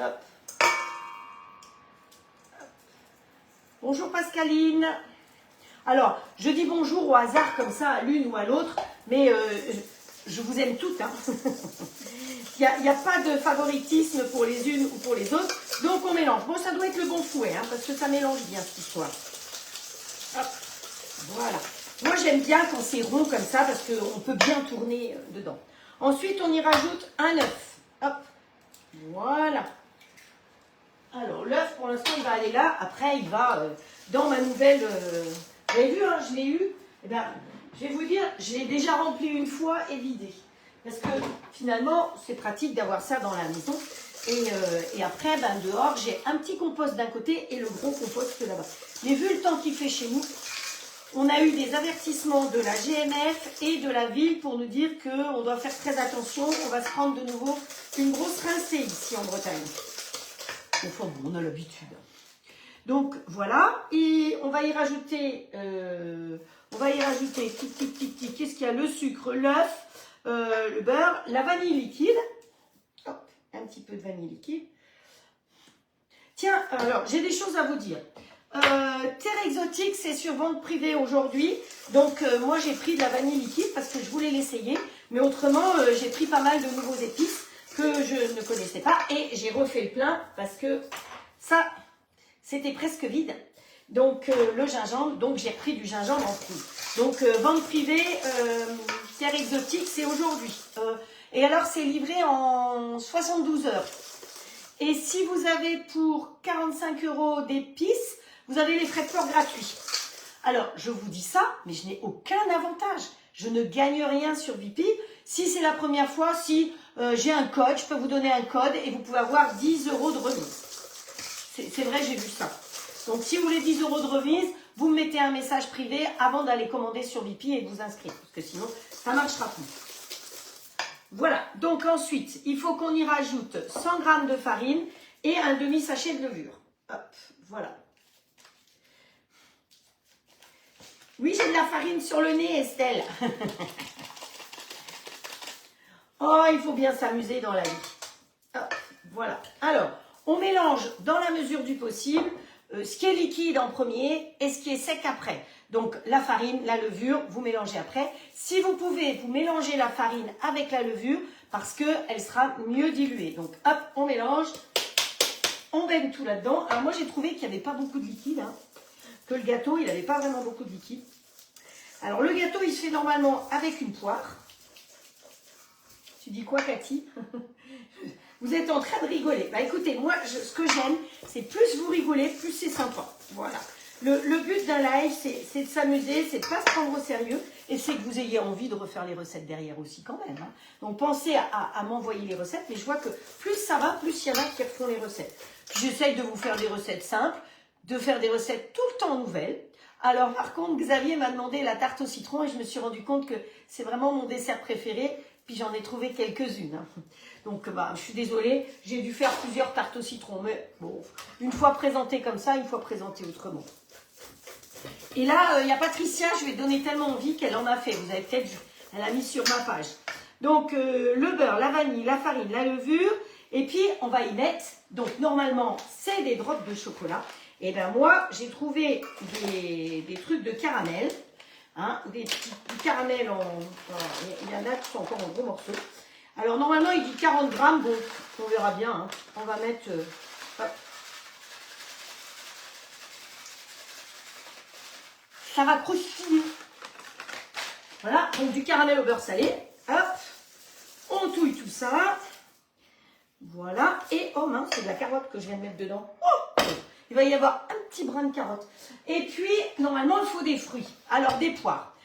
Hop. Bonjour Pascaline. Alors, je dis bonjour au hasard comme ça, à l'une ou à l'autre, mais je vous aime toutes. Hein. Il n'y a pas de favoritisme pour les unes ou pour les autres, donc on mélange. Bon, ça doit être le bon fouet, hein, parce que ça mélange bien cette histoire. Hop, voilà. Moi, j'aime bien quand c'est rond comme ça, parce qu'on peut bien tourner dedans. Ensuite, on y rajoute un œuf. Hop, voilà. Alors, l'œuf, pour l'instant, il va aller là. Après, il va dans ma nouvelle... vous avez vu, hein, je l'ai eu. Eh bien, je vais vous dire, je l'ai déjà rempli une fois et vidé. Parce que, finalement, c'est pratique d'avoir ça dans la maison. Et après, ben, dehors, j'ai un petit compost d'un côté et le gros compost là-bas. Mais vu le temps qu'il fait chez nous, on a eu des avertissements de la GMF et de la ville pour nous dire qu'on doit faire très attention. On va se prendre de nouveau une grosse rincée ici en Bretagne. Enfin bon, on a l'habitude. Donc voilà, et on va y rajouter, qu'est-ce qu'il y a? Le sucre, l'œuf, le beurre, la vanille liquide. Hop, un petit peu de vanille liquide. Tiens, alors j'ai des choses à vous dire. Terre exotique, c'est sur vente privée aujourd'hui. Donc moi j'ai pris de la vanille liquide parce que je voulais l'essayer. Mais autrement, j'ai pris pas mal de nouveaux épices que je ne connaissais pas et j'ai refait le plein parce que ça, c'était presque vide. Donc le gingembre, donc j'ai repris du gingembre en poudre. Donc vente privée, terre exotique, c'est aujourd'hui. Et alors c'est livré en 72 heures. Et si vous avez pour 45 € d'épices, vous avez les frais de port gratuits. Alors je vous dis ça, mais je n'ai aucun avantage. Je ne gagne rien sur Vipi. Si c'est la première fois, si j'ai un code, je peux vous donner un code et vous pouvez avoir 10 € de remise. C'est vrai, j'ai vu ça. Donc, si vous voulez 10 € de remise, vous me mettez un message privé avant d'aller commander sur Vipi et de vous inscrire. Parce que sinon, ça ne marchera plus. Voilà. Donc, ensuite, il faut qu'on y rajoute 100 g de farine et un demi-sachet de levure. Hop, voilà. Oui, j'ai de la farine sur le nez, Estelle. Oh, il faut bien s'amuser dans la vie. Hop, voilà. Alors, on mélange dans la mesure du possible ce qui est liquide en premier et ce qui est sec après. Donc, la farine, la levure, vous mélangez après. Si vous pouvez, vous mélangez la farine avec la levure parce qu'elle sera mieux diluée. Donc, hop, on mélange. On baigne tout là-dedans. Alors, moi, j'ai trouvé qu'il n'y avait pas beaucoup de liquide. Hein, que le gâteau, il n'avait pas vraiment beaucoup de liquide. Alors, le gâteau, il se fait normalement avec une poire. Tu dis quoi, Cathy? Vous êtes en train de rigoler. Bah écoutez, moi, ce que j'aime, c'est plus vous rigolez, plus c'est sympa. Voilà. Le but d'un live, c'est de s'amuser, c'est de ne pas se prendre au sérieux et c'est que vous ayez envie de refaire les recettes derrière aussi quand même. Hein. Donc pensez à m'envoyer les recettes, mais je vois que plus ça va, plus il y en a qui refont les recettes. J'essaye de vous faire des recettes simples, de faire des recettes tout le temps nouvelles. Alors par contre, Xavier m'a demandé la tarte au citron et je me suis rendu compte que c'est vraiment mon dessert préféré. Puis j'en ai trouvé quelques-unes. Hein. Donc bah, je suis désolée, j'ai dû faire plusieurs tartes au citron. Mais bon, une fois présentée comme ça, une fois présentée autrement. Et là, il y a Patricia, je vais donner tellement envie qu'elle en a fait. Vous avez peut-être vu, elle a mis sur ma page. Donc le beurre, la vanille, la farine, la levure. Et puis on va y mettre, donc normalement c'est des drops de chocolat. Et bien moi, j'ai trouvé des trucs de caramel. Hein, des petits caramels il y en a qui sont encore en gros morceaux. Alors normalement il dit 40 grammes, bon on verra bien, hein. On va mettre ça va croustiller. Voilà, donc du caramel au beurre salé, hop, on touille tout ça, voilà, et oh mince, c'est de la carotte que je viens de mettre dedans, oh, il va y avoir un petit brin de carotte. Et puis, normalement, il faut des fruits. Alors, des poires.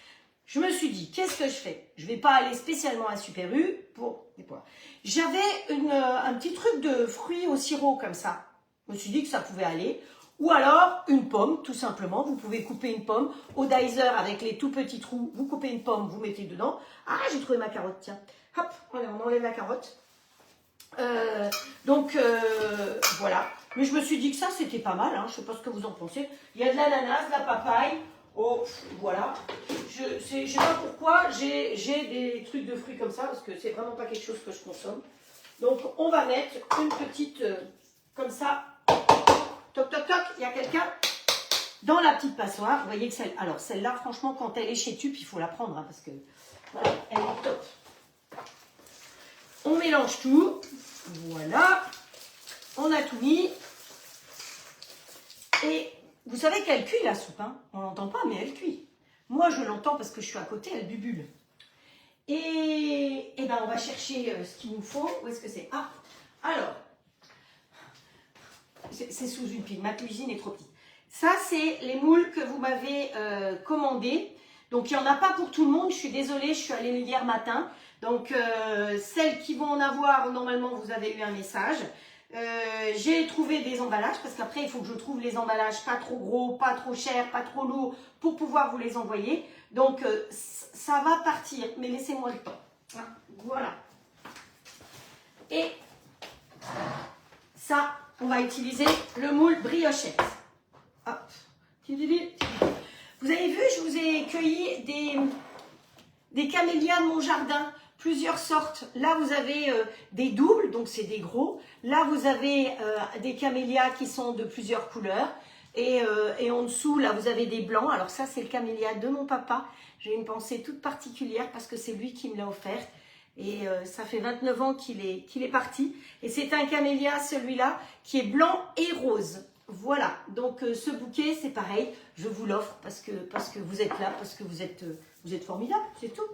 Je me suis dit, qu'est-ce que je fais? Je ne vais pas aller spécialement à Super U pour des poires. J'avais un petit truc de fruits au sirop comme ça. Je me suis dit que ça pouvait aller. Ou alors, une pomme, tout simplement. Vous pouvez couper une pomme. Au dicer, avec les tout petits trous, vous coupez une pomme, vous mettez dedans. Ah, j'ai trouvé ma carotte, tiens. Hop, allez, on enlève la carotte. Voilà. Mais je me suis dit que ça, c'était pas mal. Hein. Je ne sais pas ce que vous en pensez. Il y a de l'ananas, de la papaye. Oh, voilà. Je ne sais pas pourquoi j'ai des trucs de fruits comme ça, parce que c'est vraiment pas quelque chose que je consomme. Donc, on va mettre une petite, comme ça. Toc, toc, toc. Il y a quelqu'un dans la petite passoire. Vous voyez que celle-là, franchement, quand elle est chez Tup, il faut la prendre, hein, parce que, voilà, elle est top. On mélange tout. Voilà. On a tout mis. Et vous savez qu'elle cuit la soupe. Hein. On l'entend pas, mais elle cuit. Moi, je l'entends parce que je suis à côté, elle bubule. Et ben, on va chercher ce qu'il nous faut. Où est-ce que c'est? Ah, alors. C'est sous une pile. Ma cuisine est trop petite. Ça, c'est les moules que vous m'avez commandés. Donc, il n'y en a pas pour tout le monde. Je suis désolée, je suis allée hier matin. Donc, celles qui vont en avoir, normalement, vous avez eu un message. J'ai trouvé des emballages parce qu'après, il faut que je trouve les emballages pas trop gros, pas trop chers, pas trop lourds pour pouvoir vous les envoyer. Donc, ça va partir, mais laissez-moi le temps. Voilà. Et ça, on va utiliser le moule briochette. Hop. Vous avez vu, je vous ai cueilli des camélias de mon jardin. Plusieurs sortes. Là, vous avez des doubles, donc c'est des gros. Là, vous avez des camélias qui sont de plusieurs couleurs. Et en dessous, là, vous avez des blancs. Alors ça, c'est le camélia de mon papa. J'ai une pensée toute particulière parce que c'est lui qui me l'a offert. Et ça fait 29 ans qu'il est parti. Et c'est un camélia, celui-là, qui est blanc et rose. Voilà. Donc, ce bouquet, c'est pareil. Je vous l'offre parce que vous êtes là, parce que vous êtes formidable, c'est tout.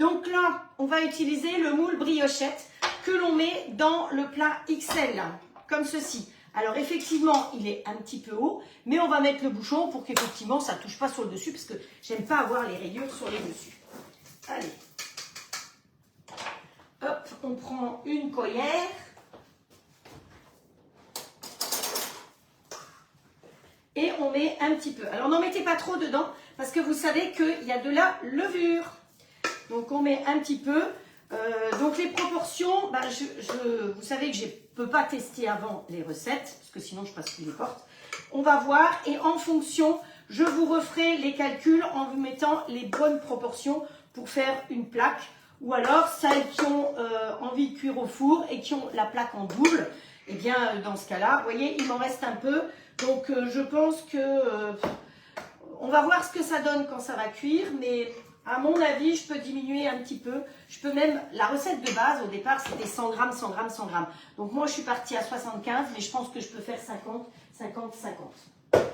Donc là, on va utiliser le moule briochette que l'on met dans le plat XL, là, comme ceci. Alors effectivement, il est un petit peu haut, mais on va mettre le bouchon pour qu'effectivement, ça ne touche pas sur le dessus, parce que j'aime pas avoir les rayures sur les dessus. Allez. Hop, on prend une cuillère. Et on met un petit peu. Alors n'en mettez pas trop dedans, parce que vous savez qu'il y a de la levure. Donc on met un petit peu. Donc les proportions, ben, vous savez que je ne peux pas tester avant les recettes, parce que sinon je passe plus les portes. On va voir et en fonction, je vous referai les calculs en vous mettant les bonnes proportions pour faire une plaque. Ou alors celles qui ont envie de cuire au four et qui ont la plaque en double, et bien dans ce cas-là, vous voyez, il m'en reste un peu. Donc je pense que on va voir ce que ça donne quand ça va cuire, mais à mon avis, je peux diminuer un petit peu. Je peux même, la recette de base, au départ, c'était 100 grammes, 100 grammes, 100 grammes. Donc moi, je suis partie à 75, mais je pense que je peux faire 50, 50, 50.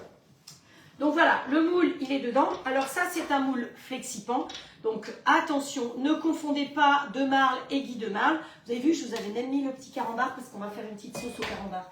Donc voilà, le moule, il est dedans. Alors ça, c'est un moule flexipant. Donc attention, ne confondez pas de marle et Guy de marle. Vous avez vu, je vous avais même mis le petit carambar parce qu'on va faire une petite sauce au carambar.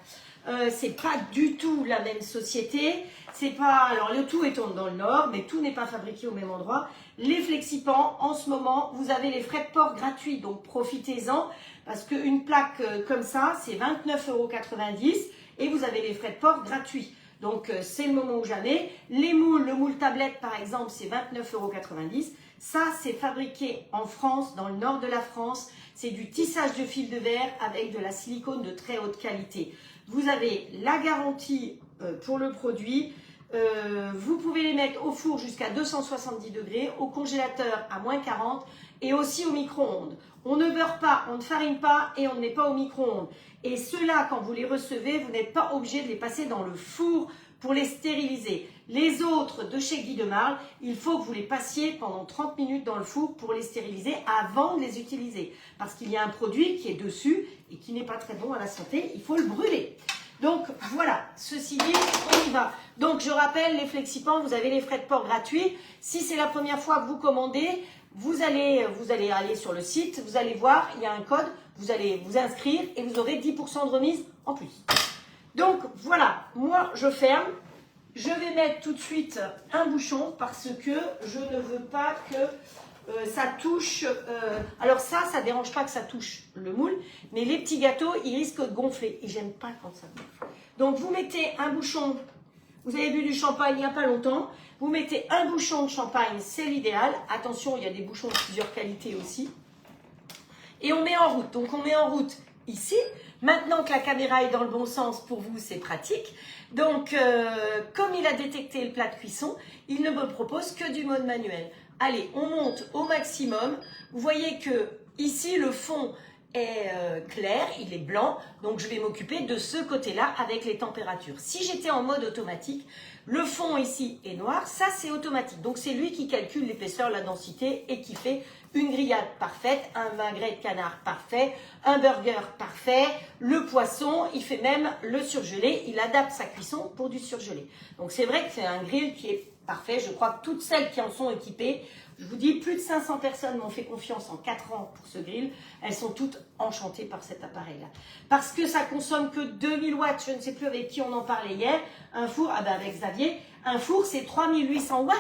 c'est pas du tout la même société. C'est pas, alors le tout est dans le Nord, mais tout n'est pas fabriqué au même endroit. Les Flexipans, en ce moment, vous avez les frais de port gratuits, donc profitez-en, parce qu'une plaque comme ça, c'est 29,90 € et vous avez les frais de port gratuits. Donc c'est le moment ou jamais. Les moules, le moule tablette par exemple, c'est 29,90 €. Ça, c'est fabriqué en France, dans le nord de la France. C'est du tissage de fil de verre avec de la silicone de très haute qualité. Vous avez la garantie pour le produit. Vous pouvez les mettre au four jusqu'à 270 degrés, au congélateur à moins 40 et aussi au micro-ondes. On ne beurre pas, on ne farine pas et on ne met pas au micro-ondes. Et ceux-là, quand vous les recevez, vous n'êtes pas obligé de les passer dans le four pour les stériliser. Les autres de chez Guy de Marle, il faut que vous les passiez pendant 30 minutes dans le four pour les stériliser avant de les utiliser. Parce qu'il y a un produit qui est dessus et qui n'est pas très bon à la santé, il faut le brûler. Donc voilà, ceci dit, on y va. Donc je rappelle, les Flexipans, vous avez les frais de port gratuits. Si c'est la première fois que vous commandez, vous allez aller sur le site, vous allez voir, il y a un code, vous allez vous inscrire et vous aurez 10% de remise en plus. Donc voilà, moi je ferme. Je vais mettre tout de suite un bouchon parce que je ne veux pas que ça touche. Alors ça ne dérange pas que ça touche le moule, mais les petits gâteaux, ils risquent de gonfler. Et j'aime pas quand ça gonfle. Donc vous mettez un bouchon, vous avez bu du champagne il n'y a pas longtemps, vous mettez un bouchon de champagne, c'est l'idéal. Attention, il y a des bouchons de plusieurs qualités aussi. Et on met en route. Donc on met en route ici. Maintenant que la caméra est dans le bon sens, pour vous, c'est pratique. Donc, comme il a détecté le plat de cuisson, il ne me propose que du mode manuel. Allez, on monte au maximum. Vous voyez que ici, le fond est clair, il est blanc. Donc, je vais m'occuper de ce côté-là avec les températures. Si j'étais en mode automatique, le fond ici est noir. Ça, c'est automatique. Donc, c'est lui qui calcule l'épaisseur, la densité et qui fait une grillade parfaite, un magret de canard parfait, un burger parfait, le poisson, il fait même le surgelé, il adapte sa cuisson pour du surgelé. Donc c'est vrai que c'est un grill qui est parfait, je crois que toutes celles qui en sont équipées, je vous dis, plus de 500 personnes m'ont fait confiance en 4 ans pour ce grill, elles sont toutes enchantées par cet appareil-là. Parce que ça consomme que 2000 watts, je ne sais plus avec qui on en parlait hier, un four, ah ben avec Xavier, un four c'est 3800 watts,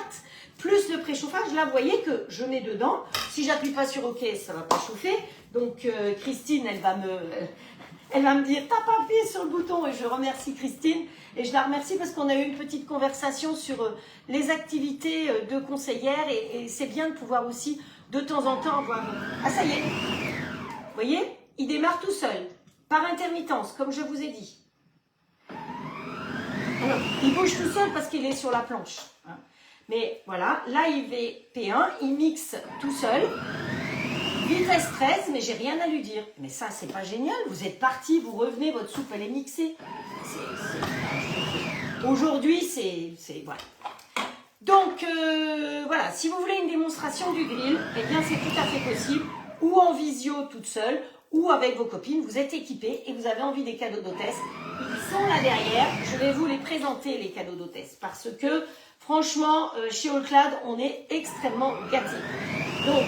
plus le préchauffage, là vous voyez que je mets dedans, si j'appuie pas sur OK, ça va pas chauffer, donc Christine, elle va me dire, t'as pas appuyé sur le bouton, et je remercie Christine, et je la remercie parce qu'on a eu une petite conversation sur les activités de conseillère, et c'est bien de pouvoir aussi, de temps en temps, avoir... Ah ça y est, vous voyez, il démarre tout seul, par intermittence, comme je vous ai dit. Alors, il bouge tout seul parce qu'il est sur la planche, hein. Mais voilà, là il fait P1, il mixe tout seul. Vitesse 13, mais j'ai rien à lui dire. Mais ça, c'est pas génial. Vous êtes parti, vous revenez, votre soupe, elle est mixée. Aujourd'hui, c'est... Voilà. Donc, voilà, si vous voulez une démonstration du grill, eh bien, c'est tout à fait possible. Ou en visio toute seule, ou avec vos copines. Vous êtes équipés et vous avez envie des cadeaux d'hôtesse. Ils sont là derrière. Je vais vous les présenter, les cadeaux d'hôtesse. Parce que, franchement, chez All-Clad, on est extrêmement gâtés. Donc...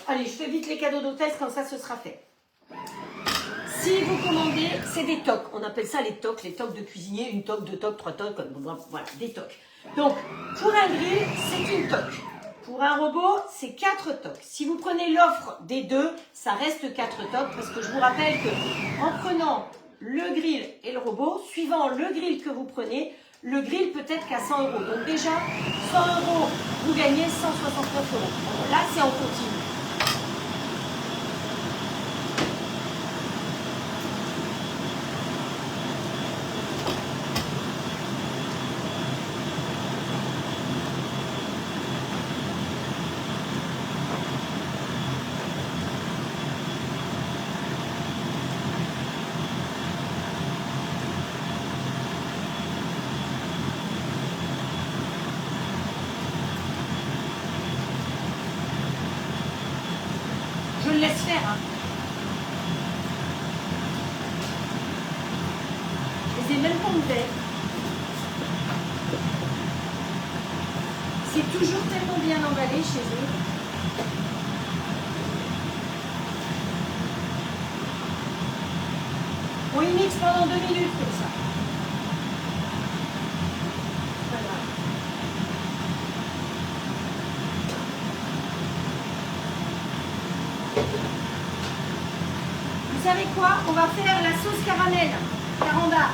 allez, je fais vite les cadeaux d'hôtesse, comme ça ce sera fait. Si vous commandez, c'est des tocs. On appelle ça les tocs de cuisinier. Une toque, deux toques, trois toques, voilà, des tocs. Donc, pour un grill, c'est une toque. Pour un robot, c'est 4 tocs. Si vous prenez l'offre des deux, ça reste 4 tocs, parce que je vous rappelle que en prenant le grill et le robot, suivant le grill que vous prenez, le grill peut être qu'à 100 €. Donc déjà, 100 €, vous gagnez 169 €. Là, c'est en continu. Je le laisse faire. Hein. Je les ai même pas ouverts. C'est toujours tellement bien emballé chez eux. On y mixe pendant 2 minutes comme ça. Voilà. Vous savez quoi? On va faire la sauce caramel, carambar.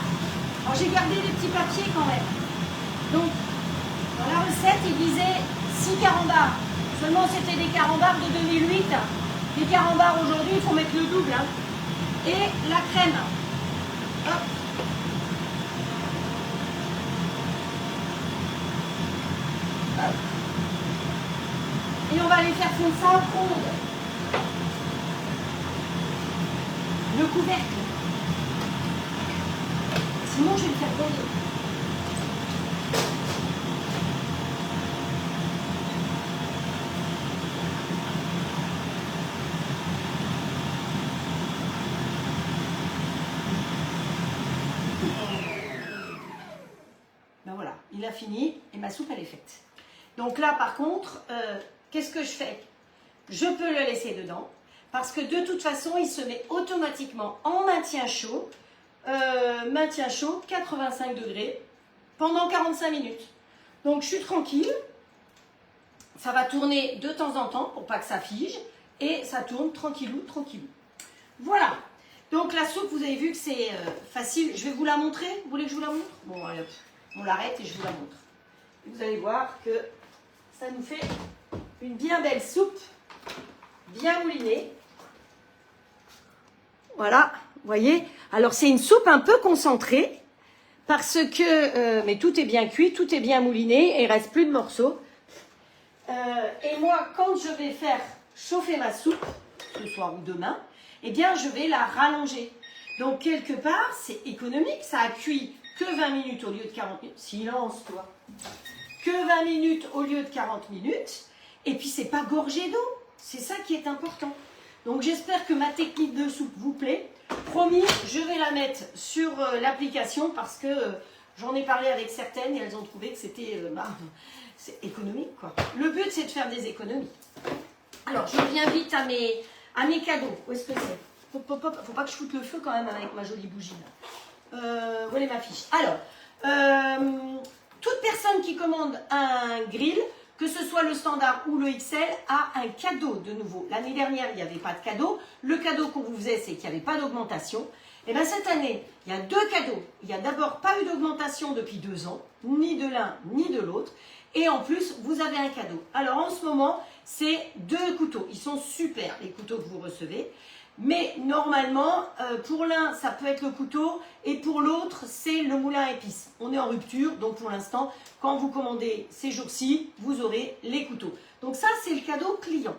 Alors j'ai gardé les petits papiers quand même. Donc, dans la recette, il disait 6 carambars. Seulement, c'était des carambars de 2008. Les carambars aujourd'hui, il faut mettre le double. Hein. Et la crème. Hop. Hop. Et on va aller faire fondre ça en onde. Le couvercle. Sinon, je vais le faire gronder. Ben voilà, il a fini et ma soupe elle est faite. Donc là par contre, qu'est-ce que je fais? Je peux le laisser dedans parce que de toute façon il se met automatiquement en maintien chaud 85 degrés pendant 45 minutes. Donc je suis tranquille, ça va tourner de temps en temps pour pas que ça fige et ça tourne tranquillou, tranquillou. Voilà. Donc la soupe, vous avez vu que c'est facile. Je vais vous la montrer. Vous voulez que je vous la montre? Bon, allez hop. On l'arrête et je vous la montre. Et vous allez voir que ça nous fait une bien belle soupe, bien moulinée. Voilà, vous voyez. Alors c'est une soupe un peu concentrée parce que, mais tout est bien cuit, tout est bien mouliné et il ne reste plus de morceaux. Et moi, quand je vais faire chauffer ma soupe, ce soir ou demain, eh bien je vais la rallonger. Donc quelque part, c'est économique, ça a cuit que 20 minutes au lieu de 40 minutes. Silence, toi. Que 20 minutes au lieu de 40 minutes. Et puis, c'est pas gorgé d'eau. C'est ça qui est important. Donc, j'espère que ma technique de soupe vous plaît. Promis, je vais la mettre sur l'application parce que j'en ai parlé avec certaines et elles ont trouvé que c'était c'est économique, quoi. Le but, c'est de faire des économies. Alors, je reviens vite à mes cadeaux. Où est-ce que c'est? Faut pas que je foute le feu quand même avec ma jolie bougie, là. Où est ma fiche? Alors, toute personne qui commande un grill, que ce soit le standard ou le XL, a un cadeau de nouveau. L'année dernière, il n'y avait pas de cadeau. Le cadeau qu'on vous faisait, c'est qu'il n'y avait pas d'augmentation. Et bien cette année, il y a 2 cadeaux. Il n'y a d'abord pas eu d'augmentation depuis 2 ans, ni de l'un ni de l'autre. Et en plus, vous avez un cadeau. Alors en ce moment, c'est 2 couteaux. Ils sont super, les couteaux que vous recevez. Mais normalement, pour l'un, ça peut être le couteau et pour l'autre, c'est le moulin à épices. On est en rupture, donc pour l'instant, quand vous commandez ces jours-ci, vous aurez les couteaux. Donc ça, c'est le cadeau client.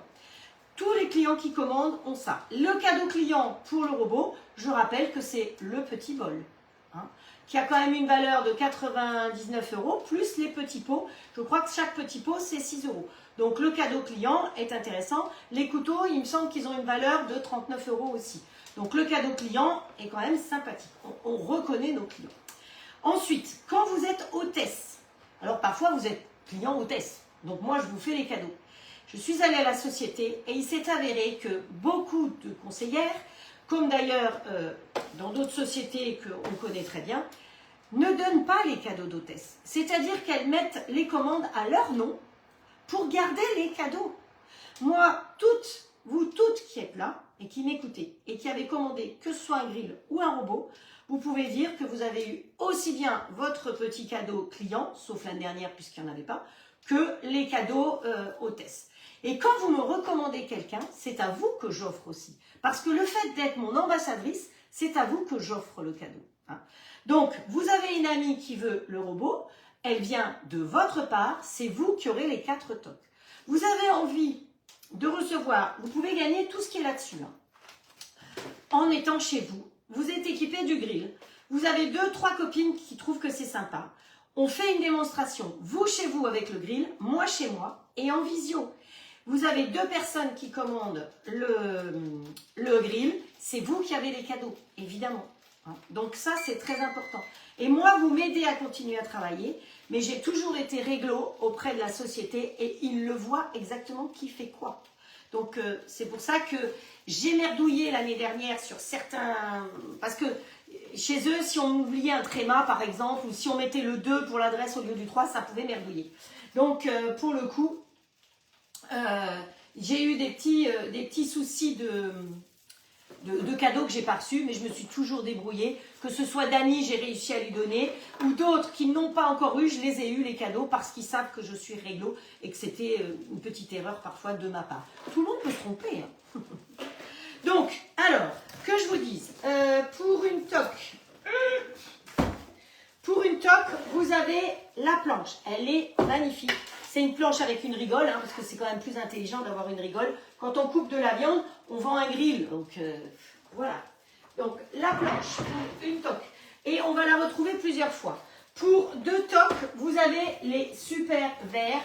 Tous les clients qui commandent ont ça. Le cadeau client pour le robot, je rappelle que c'est le petit bol, hein, qui a quand même une valeur de 99 € plus les petits pots. Je crois que chaque petit pot, c'est 6 €. Donc le cadeau client est intéressant. Les couteaux, il me semble qu'ils ont une valeur de 39 € aussi. Donc le cadeau client est quand même sympathique. On reconnaît nos clients. Ensuite, quand vous êtes hôtesse, alors parfois vous êtes client hôtesse. Donc moi, je vous fais les cadeaux. Je suis allée à la société et il s'est avéré que beaucoup de conseillères, comme d'ailleurs dans d'autres sociétés qu'on connaît très bien, ne donnent pas les cadeaux d'hôtesse. C'est-à-dire qu'elles mettent les commandes à leur nom pour garder les cadeaux. Moi, vous toutes qui êtes là et qui m'écoutez et qui avez commandé que ce soit un grill ou un robot, vous pouvez dire que vous avez eu aussi bien votre petit cadeau client, sauf l'année dernière puisqu'il n'y en avait pas, que les cadeaux hôtesse. Et quand vous me recommandez quelqu'un, c'est à vous que j'offre aussi. Parce que le fait d'être mon ambassadrice, c'est à vous que j'offre le cadeau. Hein. Donc, vous avez une amie qui veut le robot, elle vient de votre part, c'est vous qui aurez les 4 tocs. Vous avez envie de recevoir, vous pouvez gagner tout ce qui est là-dessus. Hein. En étant chez vous, vous êtes équipé du grill, vous avez 2-3 copines qui trouvent que c'est sympa. On fait une démonstration, vous chez vous avec le grill, moi chez moi, et en visio. Vous avez 2 personnes qui commandent le grill, c'est vous qui avez les cadeaux, évidemment. Donc ça, c'est très important. Et moi, vous m'aidez à continuer à travailler, mais j'ai toujours été réglo auprès de la société et ils le voient exactement qui fait quoi. Donc c'est pour ça que j'ai merdouillé l'année dernière sur certains... Parce que chez eux, si on oubliait un tréma, par exemple, ou si on mettait le 2 pour l'adresse au lieu du 3, ça pouvait merdouiller. Donc, pour le coup, j'ai eu des petits soucis de cadeaux que j'ai pas reçus, mais je me suis toujours débrouillée. Que ce soit Dani, j'ai réussi à lui donner, ou d'autres qui n'ont pas encore eu, je les ai eu les cadeaux parce qu'ils savent que je suis réglo et que c'était une petite erreur parfois de ma part. Tout le monde peut se tromper. Hein. Donc, alors, que je vous dise, pour une toque, vous avez la planche. Elle est magnifique. C'est une planche avec une rigole, hein, parce que c'est quand même plus intelligent d'avoir une rigole. Quand on coupe de la viande, on vend un grill. Donc, voilà. Donc, la planche pour une toque. Et on va la retrouver plusieurs fois. Pour 2 toques, vous avez les super verres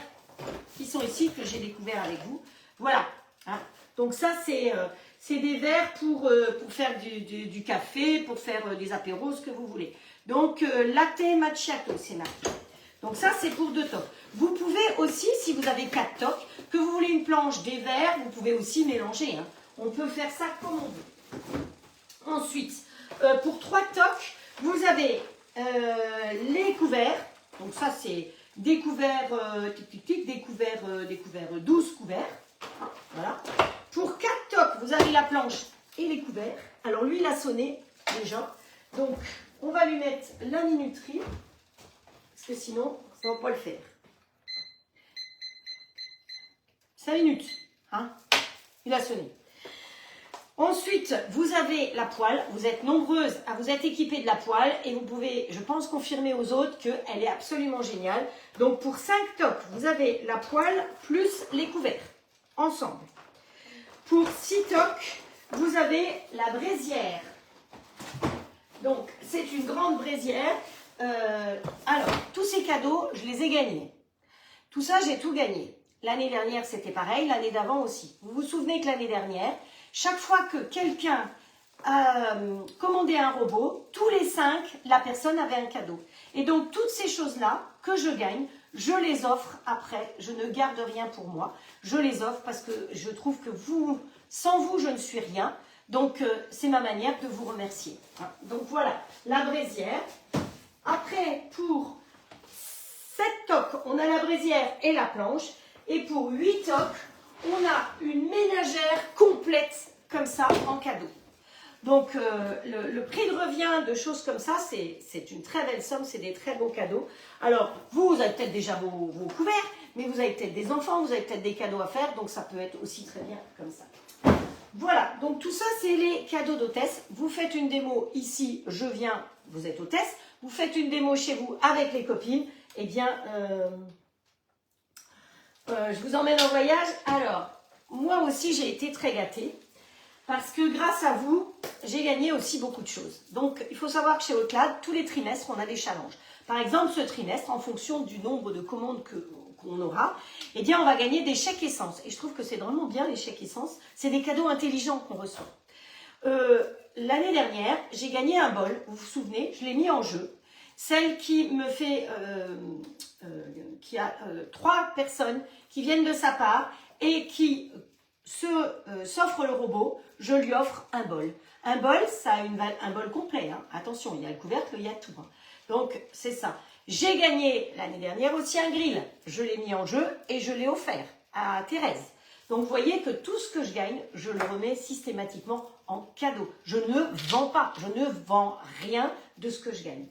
qui sont ici, que j'ai découvert avec vous. Voilà. Hein. Donc, ça, c'est des verres pour faire du café, pour faire des apéros, ce que vous voulez. Donc, latte macchiato, c'est marqué. Donc ça, c'est pour 2 toques. Vous pouvez aussi, si vous avez 4 toques, que vous voulez une planche, des verres, vous pouvez aussi mélanger. Hein. On peut faire ça comme on veut. Ensuite, pour 3 toques, vous avez les couverts. Donc ça, c'est des couverts, des couverts 12 couverts. Hein, voilà. Pour 4 toques, vous avez la planche et les couverts. Alors lui, il a sonné déjà. Donc, on va lui mettre la minuterie. Parce que sinon, ça ne va pas le faire. 5 minutes. Hein, il a sonné. Ensuite, vous avez la poêle. Vous êtes nombreuses à vous être équipées de la poêle. Et vous pouvez, je pense, confirmer aux autres qu'elle est absolument géniale. Donc, pour 5 toques, vous avez la poêle plus les couverts. Ensemble. Pour 6 toques, vous avez la braisière. Donc, c'est une grande braisière. Alors, tous ces cadeaux, je les ai gagnés. Tout ça, j'ai tout gagné. L'année dernière, c'était pareil, l'année d'avant aussi. Vous vous souvenez que l'année dernière, chaque fois que quelqu'un a commandé un robot, tous les 5, la personne avait un cadeau. Et donc, toutes ces choses-là que je gagne, je les offre après. Je ne garde rien pour moi. Je les offre parce que je trouve que vous, sans vous, je ne suis rien. Donc, c'est ma manière de vous remercier. Donc, voilà, la braisière. Après, pour 7 toques, on a la braisière et la planche. Et pour 8 toques, on a une ménagère complète, comme ça, en cadeau. Donc, le prix de revient de choses comme ça, c'est une très belle somme, c'est des très beaux cadeaux. Alors, vous avez peut-être déjà vos couverts, mais vous avez peut-être des enfants, vous avez peut-être des cadeaux à faire, donc ça peut être aussi très bien comme ça. Voilà, donc tout ça, c'est les cadeaux d'hôtesse. Vous faites une démo ici, je viens, vous êtes hôtesse. Vous faites une démo chez vous avec les copines, eh bien, je vous emmène en voyage. Alors, moi aussi, j'ai été très gâtée parce que grâce à vous, j'ai gagné aussi beaucoup de choses. Donc, il faut savoir que chez Hotclad, tous les trimestres, on a des challenges. Par exemple, ce trimestre, en fonction du nombre de commandes qu'on aura, eh bien, on va gagner des chèques essence. Et je trouve que c'est vraiment bien, les chèques essence. C'est des cadeaux intelligents qu'on reçoit. L'année dernière, j'ai gagné un bol, vous vous souvenez, je l'ai mis en jeu. Celle qui me fait, qui a 3 personnes qui viennent de sa part et qui s'offre le robot, je lui offre un bol. Un bol, ça a un bol complet, hein. Attention, il y a le couvercle, il y a tout. Hein. Donc, c'est ça. J'ai gagné l'année dernière aussi un grill. Je l'ai mis en jeu et je l'ai offert à Thérèse. Donc, vous voyez que tout ce que je gagne, je le remets systématiquement en cadeau. Je ne vends pas, je ne vends rien de ce que je gagne.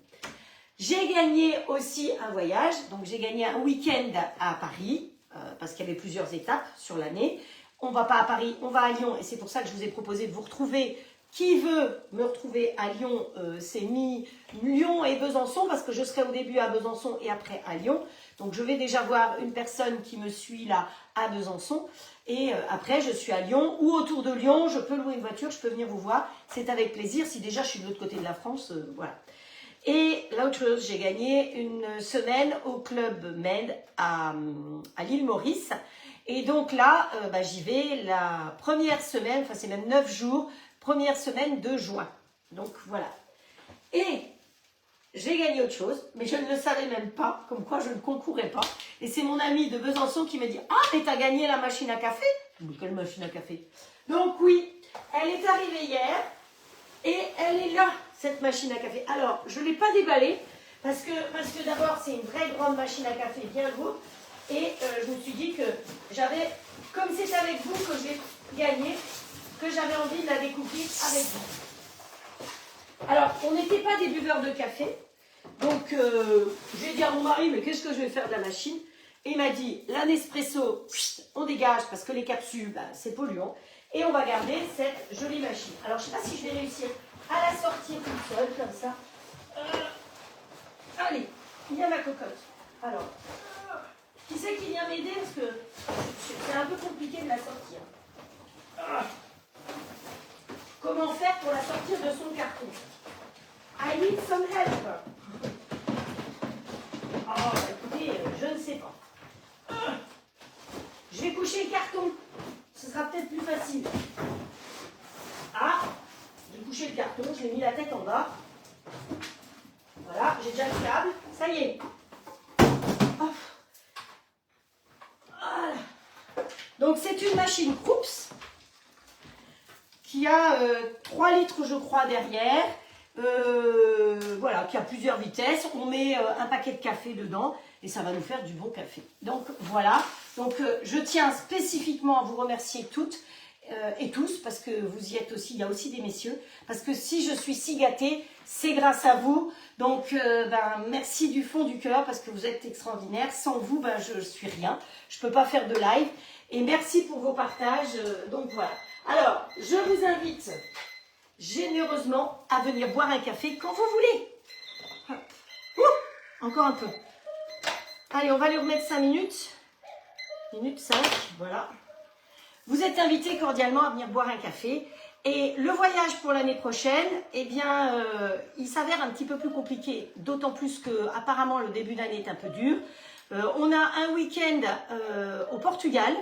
J'ai gagné aussi un voyage, donc j'ai gagné un week-end à Paris, parce qu'il y avait plusieurs étapes sur l'année. On ne va pas à Paris, on va à Lyon, et c'est pour ça que je vous ai proposé de vous retrouver. Qui veut me retrouver à Lyon, c'est Lyon et Besançon, parce que je serai au début à Besançon et après à Lyon. Donc je vais déjà voir une personne qui me suit là à Besançon. Et après, je suis à Lyon ou autour de Lyon. Je peux louer une voiture, je peux venir vous voir. C'est avec plaisir. Si déjà je suis de l'autre côté de la France, voilà. Et l'autre chose, j'ai gagné une semaine au Club Med à l'île Maurice. Et donc là, j'y vais la première semaine, enfin c'est même 9 jours, première semaine de juin. Donc voilà. Et j'ai gagné autre chose, mais je ne le savais même pas, comme quoi je ne concourais pas. Et c'est mon ami de Besançon qui me dit « Ah, mais t'as gagné la machine à café ?» Mais quelle machine à café? Donc oui, elle est arrivée hier et elle est là. cette machine à café. Alors, je ne l'ai pas déballée parce que d'abord, c'est une vraie grande machine à café bien lourde. Et je me suis dit que j'avais, comme c'est avec vous que je l'ai gagnée, que j'avais envie de la découvrir avec vous. Alors, on n'était pas des buveurs de café. Donc, j'ai dit à mon mari, mais qu'est-ce que je vais faire de la machine? Et il m'a dit, la Nespresso, on dégage parce que les capsules, bah, c'est polluant. Et on va garder cette jolie machine. Alors, je ne sais pas si je vais réussir à la sortir toute seule, comme ça. Allez, il y a ma cocotte. Alors, qui c'est qui vient m'aider? Parce que c'est un peu compliqué de la sortir. Comment faire pour la sortir de son carton? I need some help. Oh, écoutez, je ne sais pas. Je vais coucher le carton. Ce sera peut-être plus facile. Ah, j'ai couché le carton, je l'ai mis la tête en bas. Voilà, j'ai déjà le câble. Ça y est. Hop. Voilà. Donc c'est une machine Krups qui a 3 litres, je crois, derrière. Voilà, qui a plusieurs vitesses. On met un paquet de café dedans et ça va nous faire du bon café. Donc voilà. Donc je tiens spécifiquement à vous remercier toutes et tous parce que vous y êtes aussi. Il y a aussi des messieurs. Parce que si je suis si gâtée, c'est grâce à vous. Donc merci du fond du cœur parce que vous êtes extraordinaires. Sans vous, je ne suis rien. Je ne peux pas faire de live. Et merci pour vos partages. Donc voilà. Alors, je vous invite généreusement à venir boire un café quand vous voulez. Encore un peu. Allez, on va lui remettre 5 minutes. Minute 5, voilà. Vous êtes invités cordialement à venir boire un café. Et le voyage pour l'année prochaine, eh bien, il s'avère un petit peu plus compliqué. D'autant plus que, apparemment, le début d'année est un peu dur. On a un week-end au Portugal.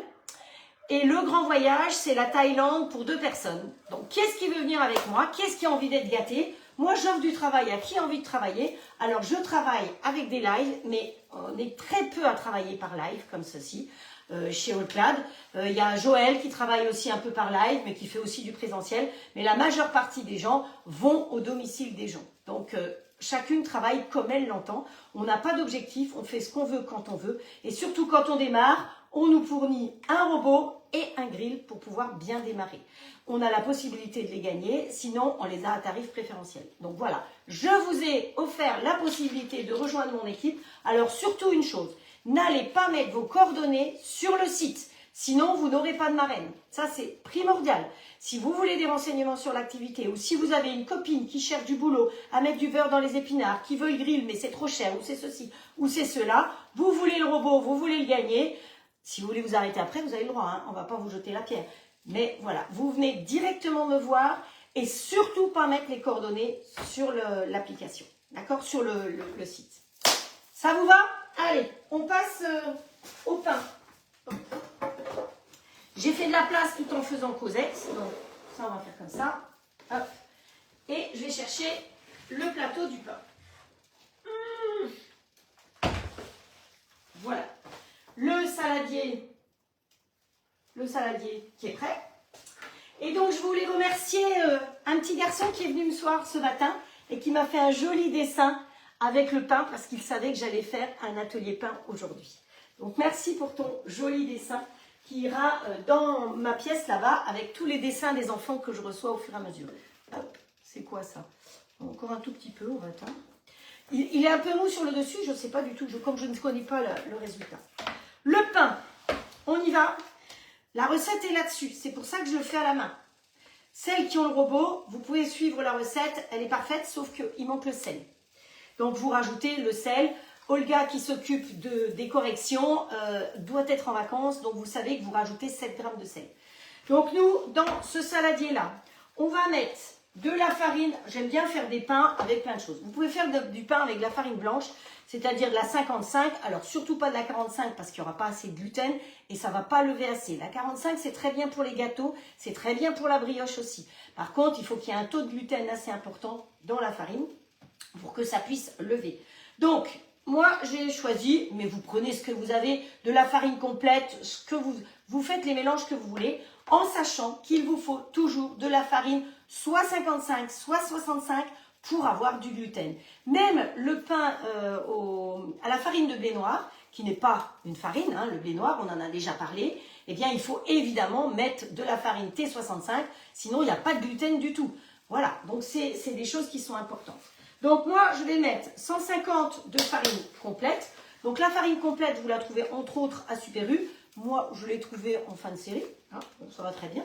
Et le grand voyage, c'est la Thaïlande pour 2 personnes. Donc, qui est-ce qui veut venir avec moi? Qui est-ce qui a envie d'être gâté? Moi, j'offre du travail à qui a envie de travailler. Alors, je travaille avec des lives, mais on est très peu à travailler par live, comme ceci, chez Allclad. Il y a Joël qui travaille aussi un peu par live, mais qui fait aussi du présentiel. Mais la majeure partie des gens vont au domicile des gens. Donc, chacune travaille comme elle l'entend. On n'a pas d'objectif, on fait ce qu'on veut quand on veut. Et surtout, quand on démarre, on nous fournit un robot et un grill pour pouvoir bien démarrer. On a la possibilité de les gagner, sinon on les a à tarif préférentiel. Donc voilà, je vous ai offert la possibilité de rejoindre mon équipe. Alors surtout une chose, n'allez pas mettre vos coordonnées sur le site, sinon vous n'aurez pas de marraine. Ça c'est primordial. Si vous voulez des renseignements sur l'activité ou si vous avez une copine qui cherche du boulot à mettre du beurre dans les épinards, qui veut le grill mais c'est trop cher ou c'est ceci ou c'est cela, vous voulez le robot, vous voulez le gagner. Si vous voulez vous arrêter après, vous avez le droit, hein, on ne va pas vous jeter la pierre. Mais voilà, vous venez directement me voir et surtout pas mettre les coordonnées sur l'application, d'accord, sur le site. Ça vous va? Allez, on passe au pain. J'ai fait de la place tout en faisant Cosette, donc ça on va faire comme ça. Hop. Et je vais chercher le plateau du pain. Voilà. Le saladier qui est prêt. Et donc, je voulais remercier un petit garçon qui est venu me voir ce matin et qui m'a fait un joli dessin avec le pain parce qu'il savait que j'allais faire un atelier pain aujourd'hui. Donc, merci pour ton joli dessin qui ira dans ma pièce là-bas avec tous les dessins des enfants que je reçois au fur et à mesure. Hop, c'est quoi ça? Encore un tout petit peu, on va attendre. Il est un peu mou sur le dessus, je ne sais pas du tout, comme je ne connais pas le résultat. Le pain, on y va. La recette est là-dessus, c'est pour ça que je le fais à la main. Celles qui ont le robot, vous pouvez suivre la recette, elle est parfaite, sauf qu'il manque le sel. Donc vous rajoutez le sel. Olga qui s'occupe des corrections doit être en vacances, donc vous savez que vous rajoutez 7 g de sel. Donc nous, dans ce saladier-là, on va mettre de la farine. J'aime bien faire des pains avec plein de choses. Vous pouvez faire du pain avec de la farine blanche, c'est-à-dire de la 55, alors surtout pas de la 45 parce qu'il n'y aura pas assez de gluten et ça ne va pas lever assez. La 45, c'est très bien pour les gâteaux, c'est très bien pour la brioche aussi. Par contre, il faut qu'il y ait un taux de gluten assez important dans la farine pour que ça puisse lever. Donc, moi, j'ai choisi, mais vous prenez ce que vous avez, de la farine complète, ce que vous faites les mélanges que vous voulez, en sachant qu'il vous faut toujours de la farine soit 55, soit 65 pour avoir du gluten. Même le pain à la farine de blé noir, qui n'est pas une farine, hein, le blé noir, on en a déjà parlé, eh bien il faut évidemment mettre de la farine T65, sinon il n'y a pas de gluten du tout. Voilà, donc c'est des choses qui sont importantes. Donc moi, je vais mettre 150 de farine complète. Donc la farine complète, vous la trouvez entre autres à Super U. Moi, je l'ai trouvée en fin de série, hein, donc ça va très bien.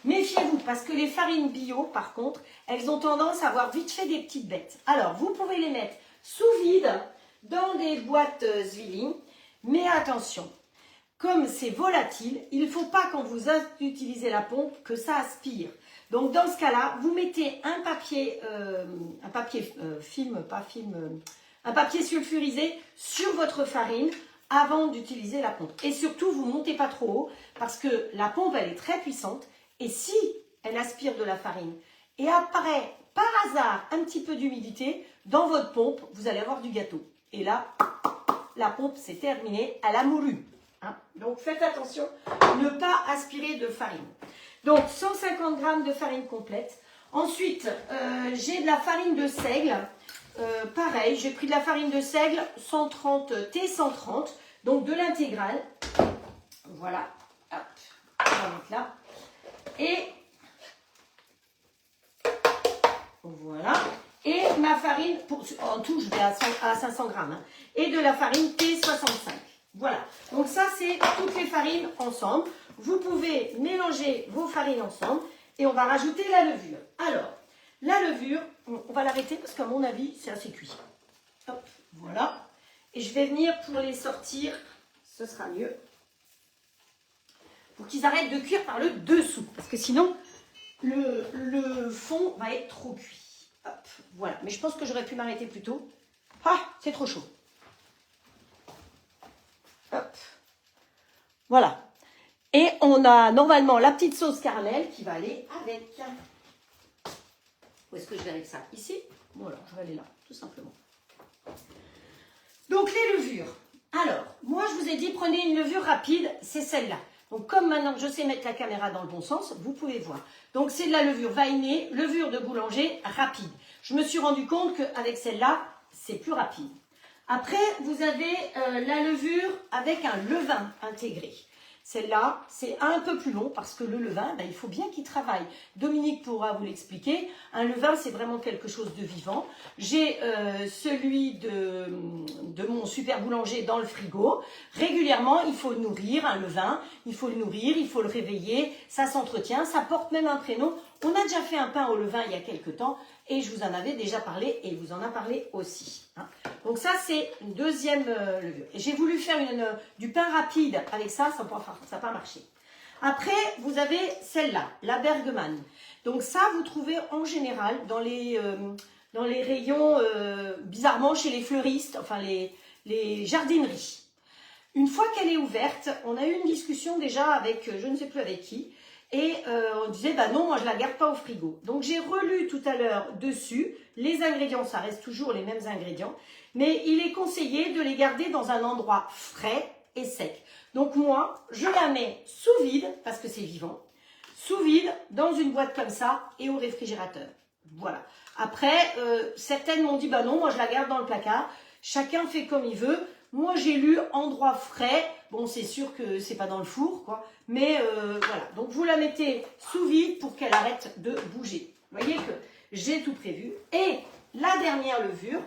Méfiez-vous, parce que les farines bio, par contre, elles ont tendance à avoir vite fait des petites bêtes. Alors, vous pouvez les mettre sous vide, dans des boîtes Zwilling, mais attention, comme c'est volatile, il ne faut pas quand vous utilisez la pompe que ça aspire. Donc dans ce cas-là, vous mettez un papier sulfurisé sur votre farine avant d'utiliser la pompe. Et surtout, vous ne montez pas trop haut parce que la pompe, elle est très puissante. Et si elle aspire de la farine et apparaît par hasard un petit peu d'humidité, dans votre pompe, vous allez avoir du gâteau. Et là, la pompe, c'est terminé, elle a moulu. Hein? Donc faites attention, ne pas aspirer de farine. Donc 150 g de farine complète. Ensuite, j'ai de la farine de seigle. Pareil, j'ai pris de la farine de seigle 130 T130, donc de l'intégrale. Voilà, hop, on va mettre là. Et voilà. Et ma farine, en tout je vais à 500 g, hein, et de la farine T65. Voilà, donc ça c'est toutes les farines ensemble. Vous pouvez mélanger vos farines ensemble et on va rajouter la levure. Alors, la levure, on va l'arrêter parce qu'à mon avis, c'est assez cuit. Hop, voilà. Et je vais venir pour les sortir, ce sera mieux. Pour qu'ils arrêtent de cuire par le dessous. Parce que sinon, le fond va être trop cuit. Hop, voilà. Mais je pense que j'aurais pu m'arrêter plus tôt. Ah, c'est trop chaud. Hop. Voilà. Et on a normalement la petite sauce caramel qui va aller avec. Où est-ce que je vais avec ça? Ici? Voilà, je vais aller là, tout simplement. Donc les levures. Alors, moi je vous ai dit, prenez une levure rapide, c'est celle-là. Donc comme maintenant que je sais mettre la caméra dans le bon sens, vous pouvez voir. Donc c'est de la levure vainée, levure de boulanger rapide. Je me suis rendu compte qu'avec celle-là, c'est plus rapide. Après, vous avez la levure avec un levain intégré. Celle-là, c'est un peu plus long parce que le levain, ben, il faut bien qu'il travaille. Dominique pourra vous l'expliquer. Un levain, c'est vraiment quelque chose de vivant. J'ai celui de mon super boulanger dans le frigo. Régulièrement, il faut nourrir un levain. Il faut le nourrir, il faut le réveiller. Ça s'entretient, ça porte même un prénom. On a déjà fait un pain au levain il y a quelques temps et je vous en avais déjà parlé et il vous en a parlé aussi. Hein. Donc ça, c'est une deuxième levure. Et j'ai voulu faire du pain rapide avec ça, ça n'a pas marché. Après, vous avez celle-là, la Bergman. Donc ça, vous trouvez en général dans les rayons, bizarrement chez les fleuristes, enfin les jardineries. Une fois qu'elle est ouverte, on a eu une discussion déjà avec, je ne sais plus avec qui, et on disait, bah non, moi je la garde pas au frigo. Donc j'ai relu tout à l'heure dessus, les ingrédients, ça reste toujours les mêmes ingrédients, mais il est conseillé de les garder dans un endroit frais et sec. Donc moi, je la mets sous vide, parce que c'est vivant, sous vide, dans une boîte comme ça, et au réfrigérateur. Voilà. Après, certaines m'ont dit, bah non, moi je la garde dans le placard, chacun fait comme il veut. Moi, j'ai lu endroit frais. Bon, c'est sûr que c'est pas dans le four, quoi. Mais voilà. Donc, vous la mettez sous vide pour qu'elle arrête de bouger. Vous voyez que j'ai tout prévu. Et la dernière levure,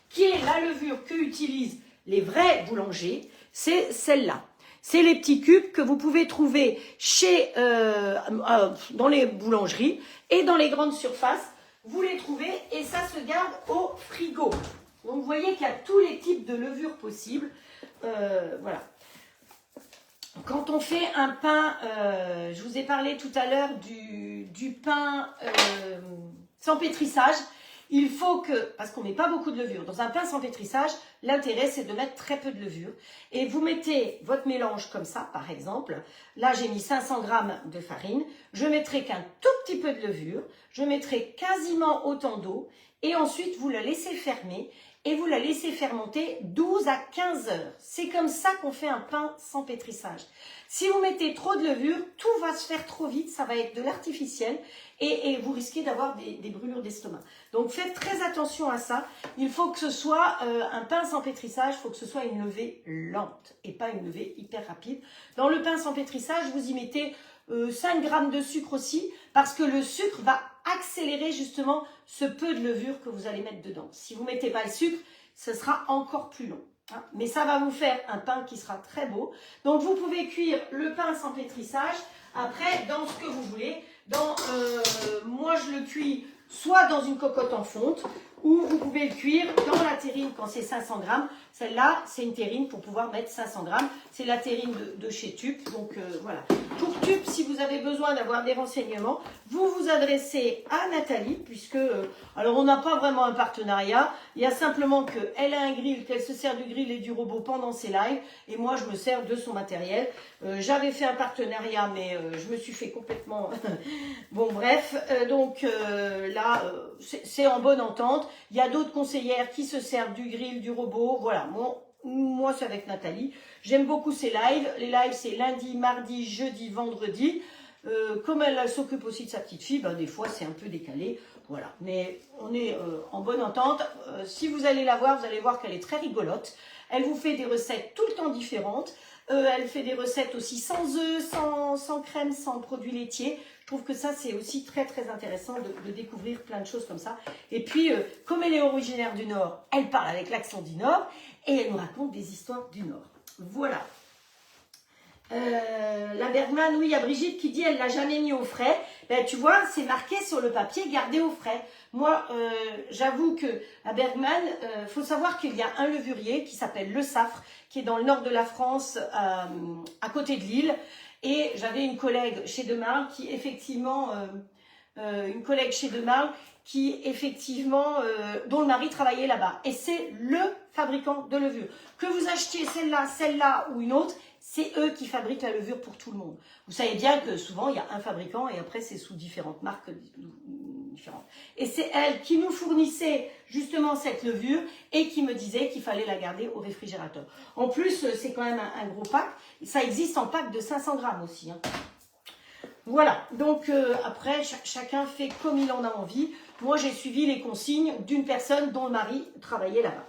qui est la levure que utilisent les vrais boulangers, c'est celle-là. C'est les petits cubes que vous pouvez trouver dans les boulangeries et dans les grandes surfaces. Vous les trouvez et ça se garde au frigo. Donc, vous voyez qu'il y a tous les types de levures possibles. Voilà. Quand on fait un pain, je vous ai parlé tout à l'heure du pain sans pétrissage, il faut que, parce qu'on ne met pas beaucoup de levure, dans un pain sans pétrissage, l'intérêt c'est de mettre très peu de levure. Et vous mettez votre mélange comme ça, par exemple. Là, j'ai mis 500 g de farine. Je mettrai qu'un tout petit peu de levure. Je mettrai quasiment autant d'eau. Et ensuite, vous la laissez fermer. et vous la laissez fermenter 12 à 15 heures. C'est comme ça qu'on fait un pain sans pétrissage. Si vous mettez trop de levure, tout va se faire trop vite, ça va être de l'artificiel et vous risquez d'avoir des brûlures d'estomac. Donc faites très attention à ça. Il faut que ce soit un pain sans pétrissage, il faut que ce soit une levée lente et pas une levée hyper rapide. Dans le pain sans pétrissage, vous y mettez 5 grammes de sucre aussi, parce que le sucre va accélérer justement ce peu de levure que vous allez mettre dedans. Si vous ne mettez pas le sucre, ce sera encore plus long. Hein. Mais ça va vous faire un pain qui sera très beau. Donc vous pouvez cuire le pain sans pétrissage, après dans ce que vous voulez. Moi je le cuis soit dans une cocotte en fonte, ou vous pouvez le cuire dans la terrine quand c'est 500 grammes. Celle-là, c'est une terrine pour pouvoir mettre 500 grammes. C'est la terrine de chez TUP. Donc voilà. Pour TUP, si vous avez besoin d'avoir des renseignements, vous vous adressez à Nathalie, puisque, alors on n'a pas vraiment un partenariat. Il y a simplement qu'elle a un grill, qu'elle se sert du grill et du robot pendant ses lives. Et moi, je me sers de son matériel. J'avais fait un partenariat, mais je me suis fait complètement... Bon, bref. Là, c'est en bonne entente. Il y a d'autres conseillères qui se servent du grill, du robot. Voilà, moi c'est avec Nathalie. J'aime beaucoup ses lives. Les lives, c'est lundi, mardi, jeudi, vendredi. Comme elle s'occupe aussi de sa petite fille, ben, des fois c'est un peu décalé. Voilà, mais on est en bonne entente. Si vous allez la voir, vous allez voir qu'elle est très rigolote. Elle vous fait des recettes tout le temps différentes. Elle fait des recettes aussi sans œufs, sans crème, sans produits laitiers. Je trouve que ça, c'est aussi très, très intéressant de découvrir plein de choses comme ça. Et puis, comme elle est originaire du Nord, elle parle avec l'accent du Nord et elle nous raconte des histoires du Nord. Voilà. La Bergman, oui, il y a Brigitte qui dit elle l'a jamais mis au frais. Ben, tu vois, c'est marqué sur le papier garder au frais. Moi, j'avoue que à Bergman, faut savoir qu'il y a un levurier qui s'appelle Le Safre, qui est dans le nord de la France, à côté de Lille. Et j'avais une collègue chez Demarle qui effectivement, dont le mari travaillait là-bas. Et c'est le fabricant de levure. Que vous achetiez celle-là ou une autre, c'est eux qui fabriquent la levure pour tout le monde. Vous savez bien que souvent, il y a un fabricant et après, c'est sous différentes marques différentes. Et c'est elle qui nous fournissait justement cette levure et qui me disait qu'il fallait la garder au réfrigérateur. En plus, c'est quand même un gros pack. Ça existe en pack de 500 grammes aussi. Hein. Voilà, donc après, chacun fait comme il en a envie. Moi, j'ai suivi les consignes d'une personne dont le mari travaillait là-bas.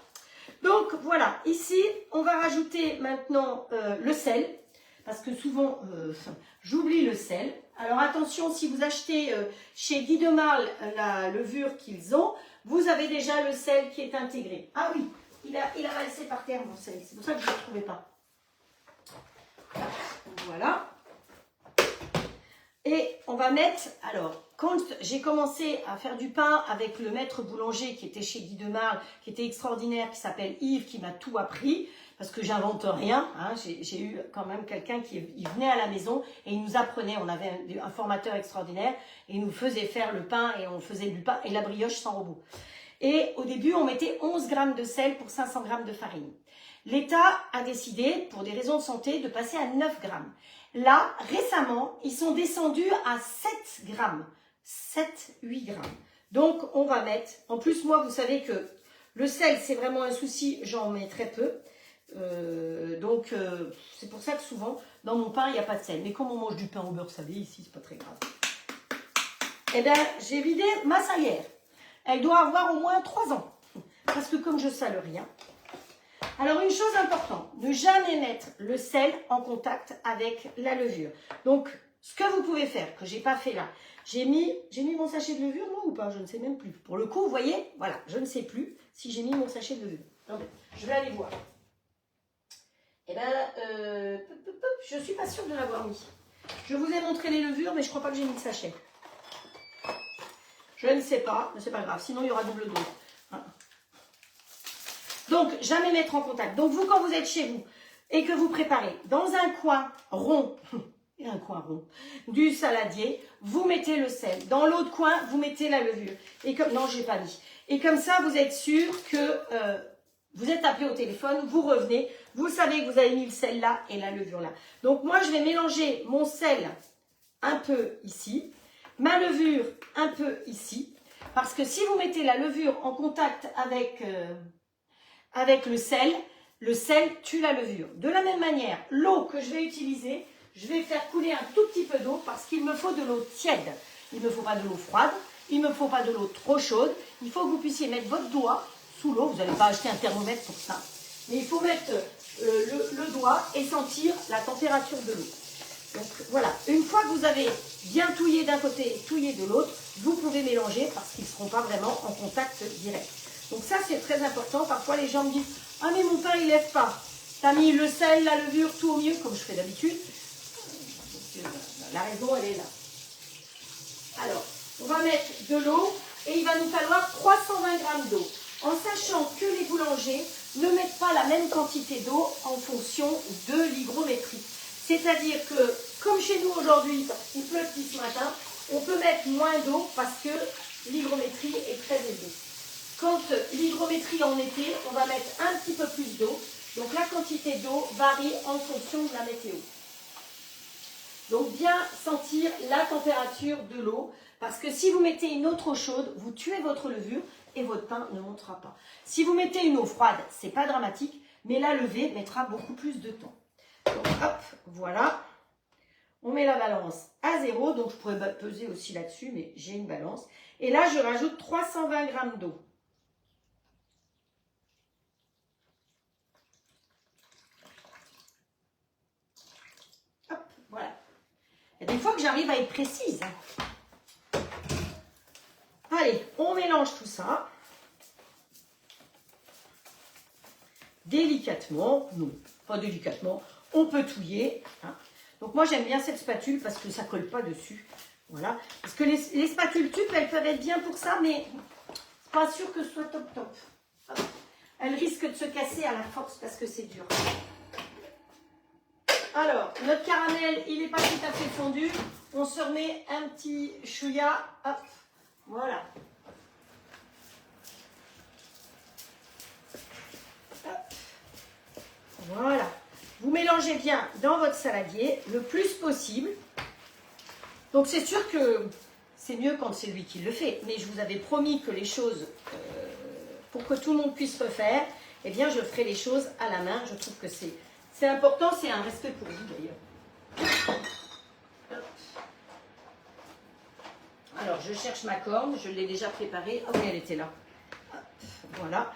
Donc voilà, ici, on va rajouter maintenant le sel, parce que souvent, j'oublie le sel. Alors attention, si vous achetez chez Guy de Marle la levure qu'ils ont, vous avez déjà le sel qui est intégré. Ah oui, il a laissé par terre mon sel, c'est pour ça que je ne le trouvais pas. Voilà. Et on va mettre, alors, quand j'ai commencé à faire du pain avec le maître boulanger qui était chez Guy de Marle, qui était extraordinaire, qui s'appelle Yves, qui m'a tout appris, parce que j'invente rien, hein, j'ai eu quand même quelqu'un qui venait à la maison et il nous apprenait, on avait un formateur extraordinaire, et il nous faisait faire le pain et on faisait du pain et la brioche sans robot. Et au début, on mettait 11 grammes de sel pour 500 grammes de farine. L'État a décidé, pour des raisons de santé, de passer à 9 grammes. Là, récemment, ils sont descendus à 7 grammes. 7-8 grammes. Donc, on va mettre... En plus, moi, vous savez que le sel, c'est vraiment un souci. J'en mets très peu. C'est pour ça que souvent, dans mon pain, il n'y a pas de sel. Mais comme on mange du pain au beurre salé, ici, c'est pas très grave. Eh bien, j'ai vidé ma salière. Elle doit avoir au moins 3 ans. Parce que comme je sale rien... Alors, une chose importante, ne jamais mettre le sel en contact avec la levure. Donc, ce que vous pouvez faire, que je n'ai pas fait là, j'ai mis mon sachet de levure, moi, ou pas, je ne sais même plus. Pour le coup, vous voyez, voilà, je ne sais plus si j'ai mis mon sachet de levure. Attendez, je vais aller voir. Eh bien, je ne suis pas sûre de l'avoir mis. Je vous ai montré les levures, mais je ne crois pas que j'ai mis le sachet. Je ne sais pas, mais c'est pas grave, sinon il y aura double dose. Hein. Donc, jamais mettre en contact. Donc, vous, quand vous êtes chez vous et que vous préparez dans un coin rond, du saladier, vous mettez le sel. Dans l'autre coin, vous mettez la levure. Et comme, non, j'ai pas mis. Et comme ça, vous êtes sûr que vous êtes appelé au téléphone, vous revenez, vous savez que vous avez mis le sel là et la levure là. Donc, moi, je vais mélanger mon sel un peu ici, ma levure un peu ici, parce que si vous mettez la levure en contact avec avec le sel tue la levure. De la même manière, l'eau que je vais utiliser, je vais faire couler un tout petit peu d'eau parce qu'il me faut de l'eau tiède. Il ne me faut pas de l'eau froide, il ne me faut pas de l'eau trop chaude. Il faut que vous puissiez mettre votre doigt sous l'eau. Vous n'allez pas acheter un thermomètre pour ça. Mais il faut mettre le doigt et sentir la température de l'eau. Donc voilà, une fois que vous avez bien touillé d'un côté et touillé de l'autre, vous pouvez mélanger parce qu'ils ne seront pas vraiment en contact direct. Donc ça c'est très important. Parfois les gens me disent « Ah mais mon pain il ne lève pas. Tu as mis le sel, la levure, tout au mieux comme je fais d'habitude. » La raison elle est là. Alors, on va mettre de l'eau et il va nous falloir 320 g d'eau. En sachant que les boulangers ne mettent pas la même quantité d'eau en fonction de l'hygrométrie. C'est-à-dire que, comme chez nous aujourd'hui, il pleut ce matin, on peut mettre moins d'eau parce que l'hygrométrie est très élevée. Quand l'hygrométrie en été, on va mettre un petit peu plus d'eau. Donc la quantité d'eau varie en fonction de la météo. Donc bien sentir la température de l'eau, parce que si vous mettez une eau trop chaude, vous tuez votre levure et votre pain ne montera pas. Si vous mettez une eau froide, c'est pas dramatique, mais la levée mettra beaucoup plus de temps. Donc hop, voilà. On met la balance à 0, donc je pourrais peser aussi là-dessus, mais j'ai une balance. Et là, je rajoute 320 g d'eau. Hop, voilà. Il y a des fois que j'arrive à être précise. Allez, on mélange tout ça. Délicatement, non, pas délicatement, on peut touiller. Hein. Donc moi j'aime bien cette spatule parce que ça ne colle pas dessus. Voilà. Parce que les spatules tubes, elles peuvent être bien pour ça, mais c'est pas sûr que ce soit top top. Hop. Elles risquent de se casser à la force parce que c'est dur. Alors, notre caramel, il n'est pas tout à fait fondu. On se remet un petit chouïa. Hop, voilà. Hop. Voilà. Vous mélangez bien dans votre saladier le plus possible. Donc, c'est sûr que c'est mieux quand c'est lui qui le fait. Mais je vous avais promis que les choses, pour que tout le monde puisse refaire, eh bien, je ferai les choses à la main. Je trouve que c'est important, c'est un respect pour vous d'ailleurs. Alors, je cherche ma corne, je l'ai déjà préparée. Ah oui, elle était là. Hop, voilà.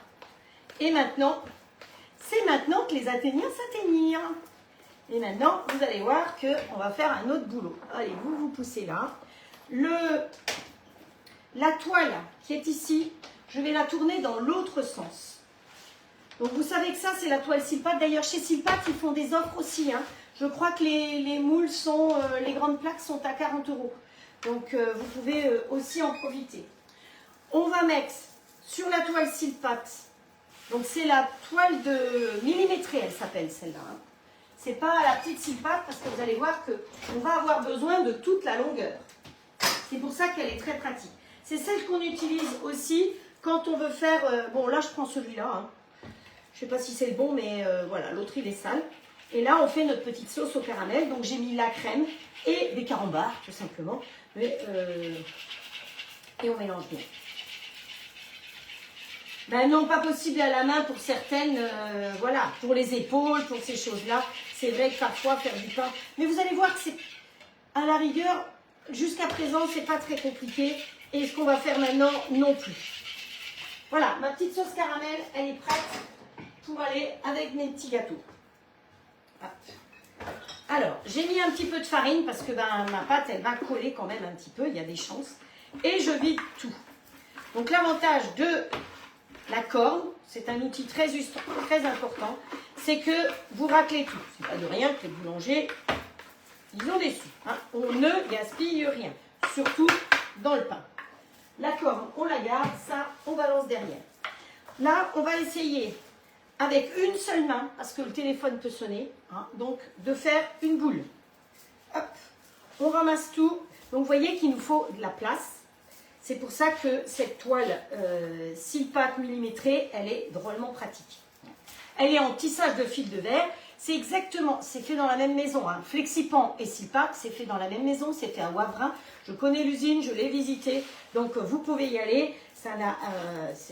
Et maintenant, c'est maintenant que les atteignants s'atteignirent. Et maintenant, vous allez voir qu'on va faire un autre boulot. Allez, vous poussez là. La toile qui est ici, je vais la tourner dans l'autre sens. Donc vous savez que ça c'est la toile Silpat. D'ailleurs chez Silpat ils font des offres aussi. Hein. Je crois que les moules sont, les grandes plaques sont à 40 €. Donc vous pouvez aussi en profiter. On va mettre sur la toile Silpat. Donc c'est la toile de millimétrée, elle s'appelle celle-là. Hein. C'est pas la petite Silpat parce que vous allez voir qu'on va avoir besoin de toute la longueur. C'est pour ça qu'elle est très pratique. C'est celle qu'on utilise aussi quand on veut faire... bon là je prends celui-là. Hein. Je ne sais pas si c'est le bon, mais voilà, l'autre il est sale. Et là, on fait notre petite sauce au caramel. Donc, j'ai mis la crème et des carambars, tout simplement. Et on mélange bien. Ben non, pas possible à la main pour certaines, voilà, pour les épaules, pour ces choses-là. C'est vrai que parfois, faire du pain... Mais vous allez voir que c'est, à la rigueur, jusqu'à présent, c'est pas très compliqué. Et ce qu'on va faire maintenant, non plus. Voilà, ma petite sauce caramel, elle est prête pour aller avec mes petits gâteaux. Hop. Alors, j'ai mis un petit peu de farine parce que ben, ma pâte, elle va coller quand même un petit peu, il y a des chances. Et je vide tout. Donc, l'avantage de la corne, c'est un outil très important, c'est que vous raclez tout. C'est pas de rien que les boulangers, ils ont des sous. Hein. On ne gaspille rien, surtout dans le pain. La corne, on la garde, ça, on balance derrière. Là, on va essayer... avec une seule main, parce que le téléphone peut sonner, hein, donc de faire une boule. Hop, on ramasse tout. Donc vous voyez qu'il nous faut de la place. C'est pour ça que cette toile Silpat millimétrée, elle est drôlement pratique. Elle est en tissage de fil de verre. C'est exactement, c'est fait dans la même maison. Hein. Flexipan et Silpat, c'est fait dans la même maison, c'est fait à Wavrin. Je connais l'usine, je l'ai visitée, donc vous pouvez y aller.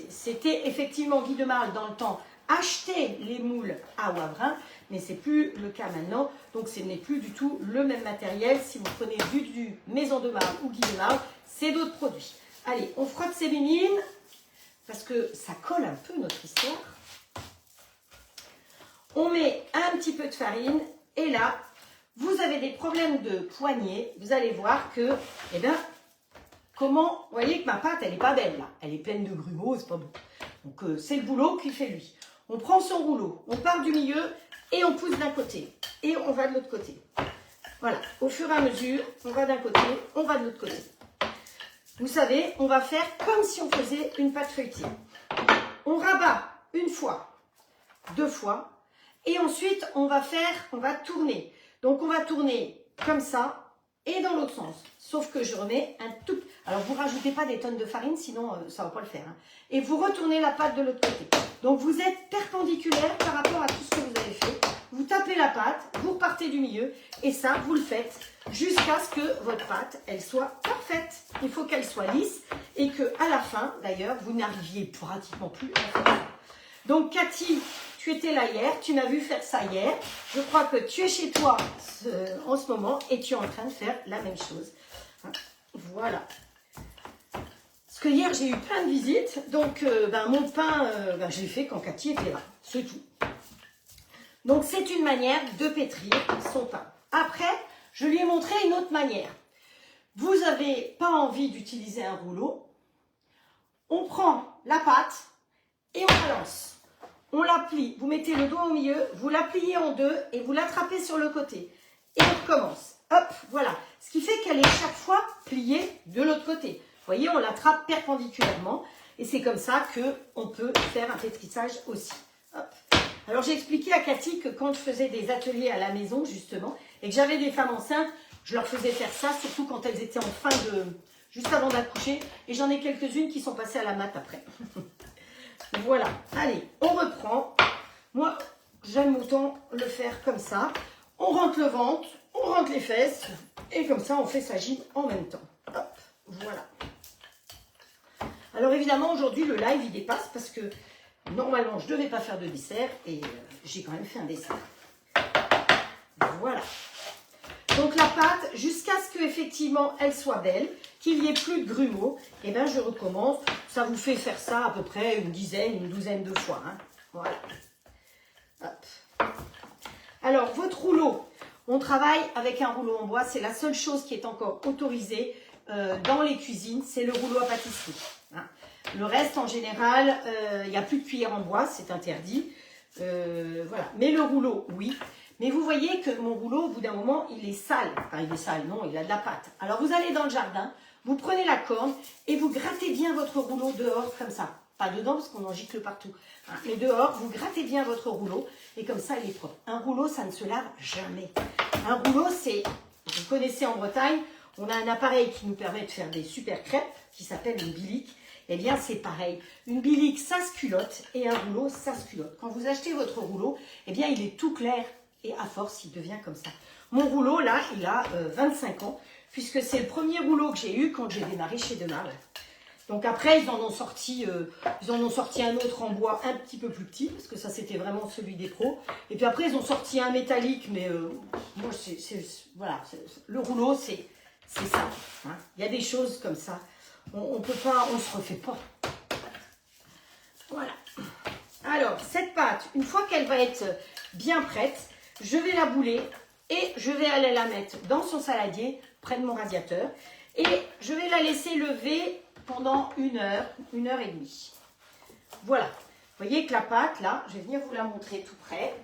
C'était effectivement Guy de Marle dans le temps acheté les moules à Wavrin, mais c'est plus le cas maintenant. Donc ce n'est plus du tout le même matériel. Si vous prenez du Maison de Marle ou Guy de Marle, c'est d'autres produits. Allez, on frotte ces mimines parce que ça colle un peu notre histoire. On met un petit peu de farine et là, vous avez des problèmes de poignée. Vous allez voir que, eh bien, comment, vous voyez que ma pâte, elle n'est pas belle là. Elle est pleine de grumeaux, c'est pas bon. Donc c'est le boulot qu'il fait lui. On prend son rouleau, on part du milieu et on pousse d'un côté. Et on va de l'autre côté. Voilà, au fur et à mesure, on va d'un côté, on va de l'autre côté. Vous savez, on va faire comme si on faisait une pâte feuilletée. On rabat une fois, deux fois, et ensuite on va tourner. Donc on va tourner comme ça et dans l'autre sens. Sauf que je remets un tout. Alors vous ne rajoutez pas des tonnes de farine, sinon ça ne va pas le faire. Hein. Et vous retournez la pâte de l'autre côté. Donc vous êtes perpendiculaire par rapport à tout ce que vous avez fait. Vous tapez la pâte, vous repartez du milieu et ça vous le faites jusqu'à ce que votre pâte elle soit parfaite. Il faut qu'elle soit lisse et que à la fin d'ailleurs vous n'arriviez pratiquement plus à faire ça. Donc Cathy, tu étais là hier, tu m'as vu faire ça hier. Je crois que tu es chez toi en ce moment et tu es en train de faire la même chose. Voilà. Parce que hier j'ai eu plein de visites, donc mon pain, je l'ai fait quand Cathy était là, c'est tout. Donc c'est une manière de pétrir son pain. Après, je lui ai montré une autre manière. Vous n'avez pas envie d'utiliser un rouleau, on prend la pâte et on la lance. On la plie, vous mettez le doigt au milieu, vous la pliez en deux et vous l'attrapez sur le côté. Et on recommence. Hop, voilà. Ce qui fait qu'elle est chaque fois pliée de l'autre côté. Vous voyez, on l'attrape perpendiculairement et c'est comme ça qu'on peut faire un pétrissage aussi. Hop. Alors j'ai expliqué à Cathy que quand je faisais des ateliers à la maison justement et que j'avais des femmes enceintes, je leur faisais faire ça, surtout quand elles étaient en fin de... juste avant d'accoucher. Et j'en ai quelques-unes qui sont passées à la mat après. Voilà, allez, on reprend. Moi, j'aime autant le faire comme ça. On rentre le ventre, on rentre les fesses, et comme ça, on fait sa gym en même temps. Hop, voilà. Alors évidemment, aujourd'hui, le live, il dépasse parce que normalement, je ne devais pas faire de dessert, et j'ai quand même fait un dessert. Voilà. Donc la pâte, jusqu'à ce qu'effectivement, elle soit belle, qu'il n'y ait plus de grumeaux, et bien je recommence. Ça vous fait faire ça à peu près une douzaine de fois. Hein. Voilà. Hop. Alors, votre rouleau, on travaille avec un rouleau en bois. C'est la seule chose qui est encore autorisée dans les cuisines, c'est le rouleau à pâtisserie. Hein. Le reste, en général, il n'y a plus de cuillère en bois, c'est interdit. Voilà. Mais le rouleau, oui. Mais vous voyez que mon rouleau, au bout d'un moment, il est sale. Enfin, il est sale, non, il a de la pâte. Alors, vous allez dans le jardin, vous prenez la corne et vous grattez bien votre rouleau dehors, comme ça. Pas dedans, parce qu'on en gicle partout. Hein. Mais dehors, vous grattez bien votre rouleau et comme ça, il est propre. Un rouleau, ça ne se lave jamais. Un rouleau, c'est, vous connaissez en Bretagne, on a un appareil qui nous permet de faire des super crêpes, qui s'appelle une bilique. Eh bien, c'est pareil. Une bilique, ça se culotte et un rouleau, ça se culotte. Quand vous achetez votre rouleau, eh bien, il est tout clair. Et à force, il devient comme ça. Mon rouleau, là, il a 25 ans, puisque c'est le premier rouleau que j'ai eu quand j'ai démarré chez De Marle. Donc après, ils en ont sorti un autre en bois un petit peu plus petit, parce que ça, c'était vraiment celui des pros. Et puis après, ils ont sorti un métallique, mais moi, voilà, le rouleau, c'est ça. Hein. Il y a des choses comme ça. On peut pas, on se refait pas. Voilà. Alors, cette pâte, une fois qu'elle va être bien prête, je vais la bouler et je vais aller la mettre dans son saladier près de mon radiateur et je vais la laisser lever pendant une heure et demie. Voilà. Vous voyez que la pâte, là, je vais venir vous la montrer tout près.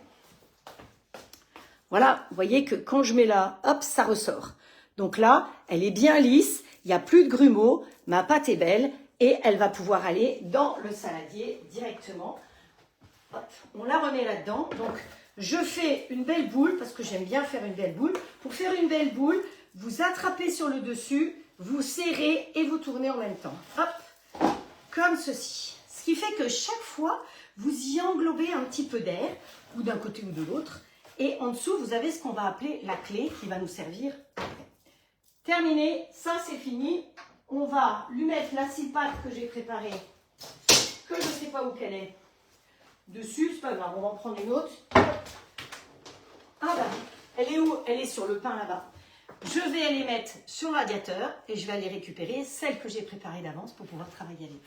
Voilà, vous voyez que quand je mets là, hop, ça ressort. Donc là, elle est bien lisse, il n'y a plus de grumeaux, ma pâte est belle et elle va pouvoir aller dans le saladier directement. Hop, on la remet là-dedans. Donc, je fais une belle boule, parce que j'aime bien faire une belle boule. Pour faire une belle boule, vous attrapez sur le dessus, vous serrez et vous tournez en même temps. Hop, comme ceci. Ce qui fait que chaque fois, vous y englobez un petit peu d'air, ou d'un côté ou de l'autre. Et en dessous, vous avez ce qu'on va appeler la clé, qui va nous servir après. Terminé, ça c'est fini. On va lui mettre la scie pâte que j'ai préparée, que je ne sais pas où qu'elle est. dessus, c'est pas grave, on va en prendre une autre. Ah bah, elle est où? Elle est sur le pain là-bas. Je vais les mettre sur le radiateur et je vais aller récupérer celles que j'ai préparées d'avance pour pouvoir travailler avec vous.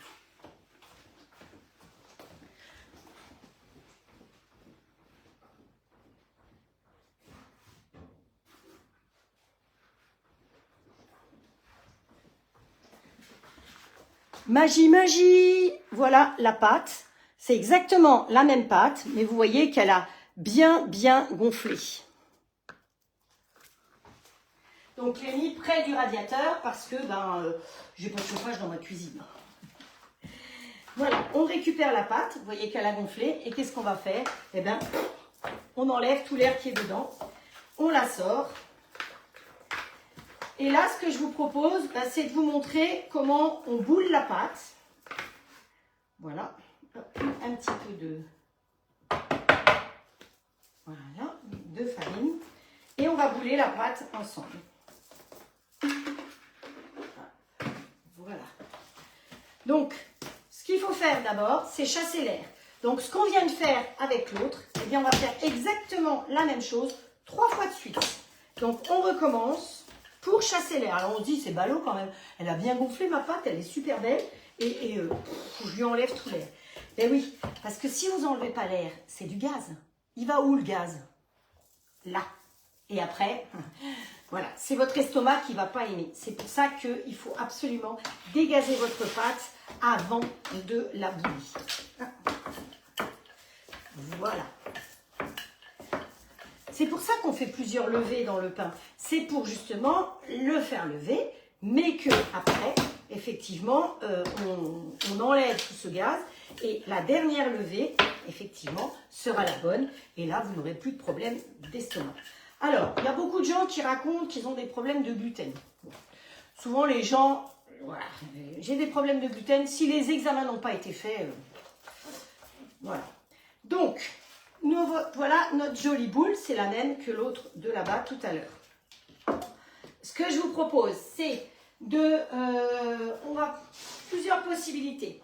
Magie, magie! Voilà la pâte. C'est exactement la même pâte, mais vous voyez qu'elle a bien gonflé. Donc je l'ai mis près du radiateur parce que j'ai pas de chauffage dans ma cuisine. Voilà, on récupère la pâte, vous voyez qu'elle a gonflé. Et qu'est-ce qu'on va faire? Eh bien, on enlève tout l'air qui est dedans. On la sort. Et là, ce que je vous propose, c'est de vous montrer comment on boule la pâte. Voilà, un petit peu de farine. Et on va bouler la pâte ensemble. Voilà. Donc, ce qu'il faut faire d'abord, c'est chasser l'air. Donc, ce qu'on vient de faire avec l'autre, eh bien, on va faire exactement la même chose 3 fois de suite. Donc, on recommence pour chasser l'air. Alors, on se dit, c'est ballot quand même. Elle a bien gonflé ma pâte, elle est super belle. Et je lui enlève tout l'air. Ben oui, parce que si vous n'enlevez pas l'air, c'est du gaz. Il va où le gaz? Là. Et après, voilà, c'est votre estomac qui ne va pas aimer. C'est pour ça qu'il faut absolument dégazer votre pâte avant de la bouillir. Voilà. C'est pour ça qu'on fait plusieurs levées dans le pain. C'est pour justement le faire lever, mais que après, effectivement, on enlève tout ce gaz. Et la dernière levée, effectivement, sera la bonne. Et là, vous n'aurez plus de problème d'estomac. Alors, il y a beaucoup de gens qui racontent qu'ils ont des problèmes de gluten. Bon. Souvent, les gens, voilà, j'ai des problèmes de gluten. Si les examens n'ont pas été faits, voilà. Donc, voilà notre jolie boule. C'est la même que l'autre de là-bas tout à l'heure. Ce que je vous propose, c'est on a plusieurs possibilités.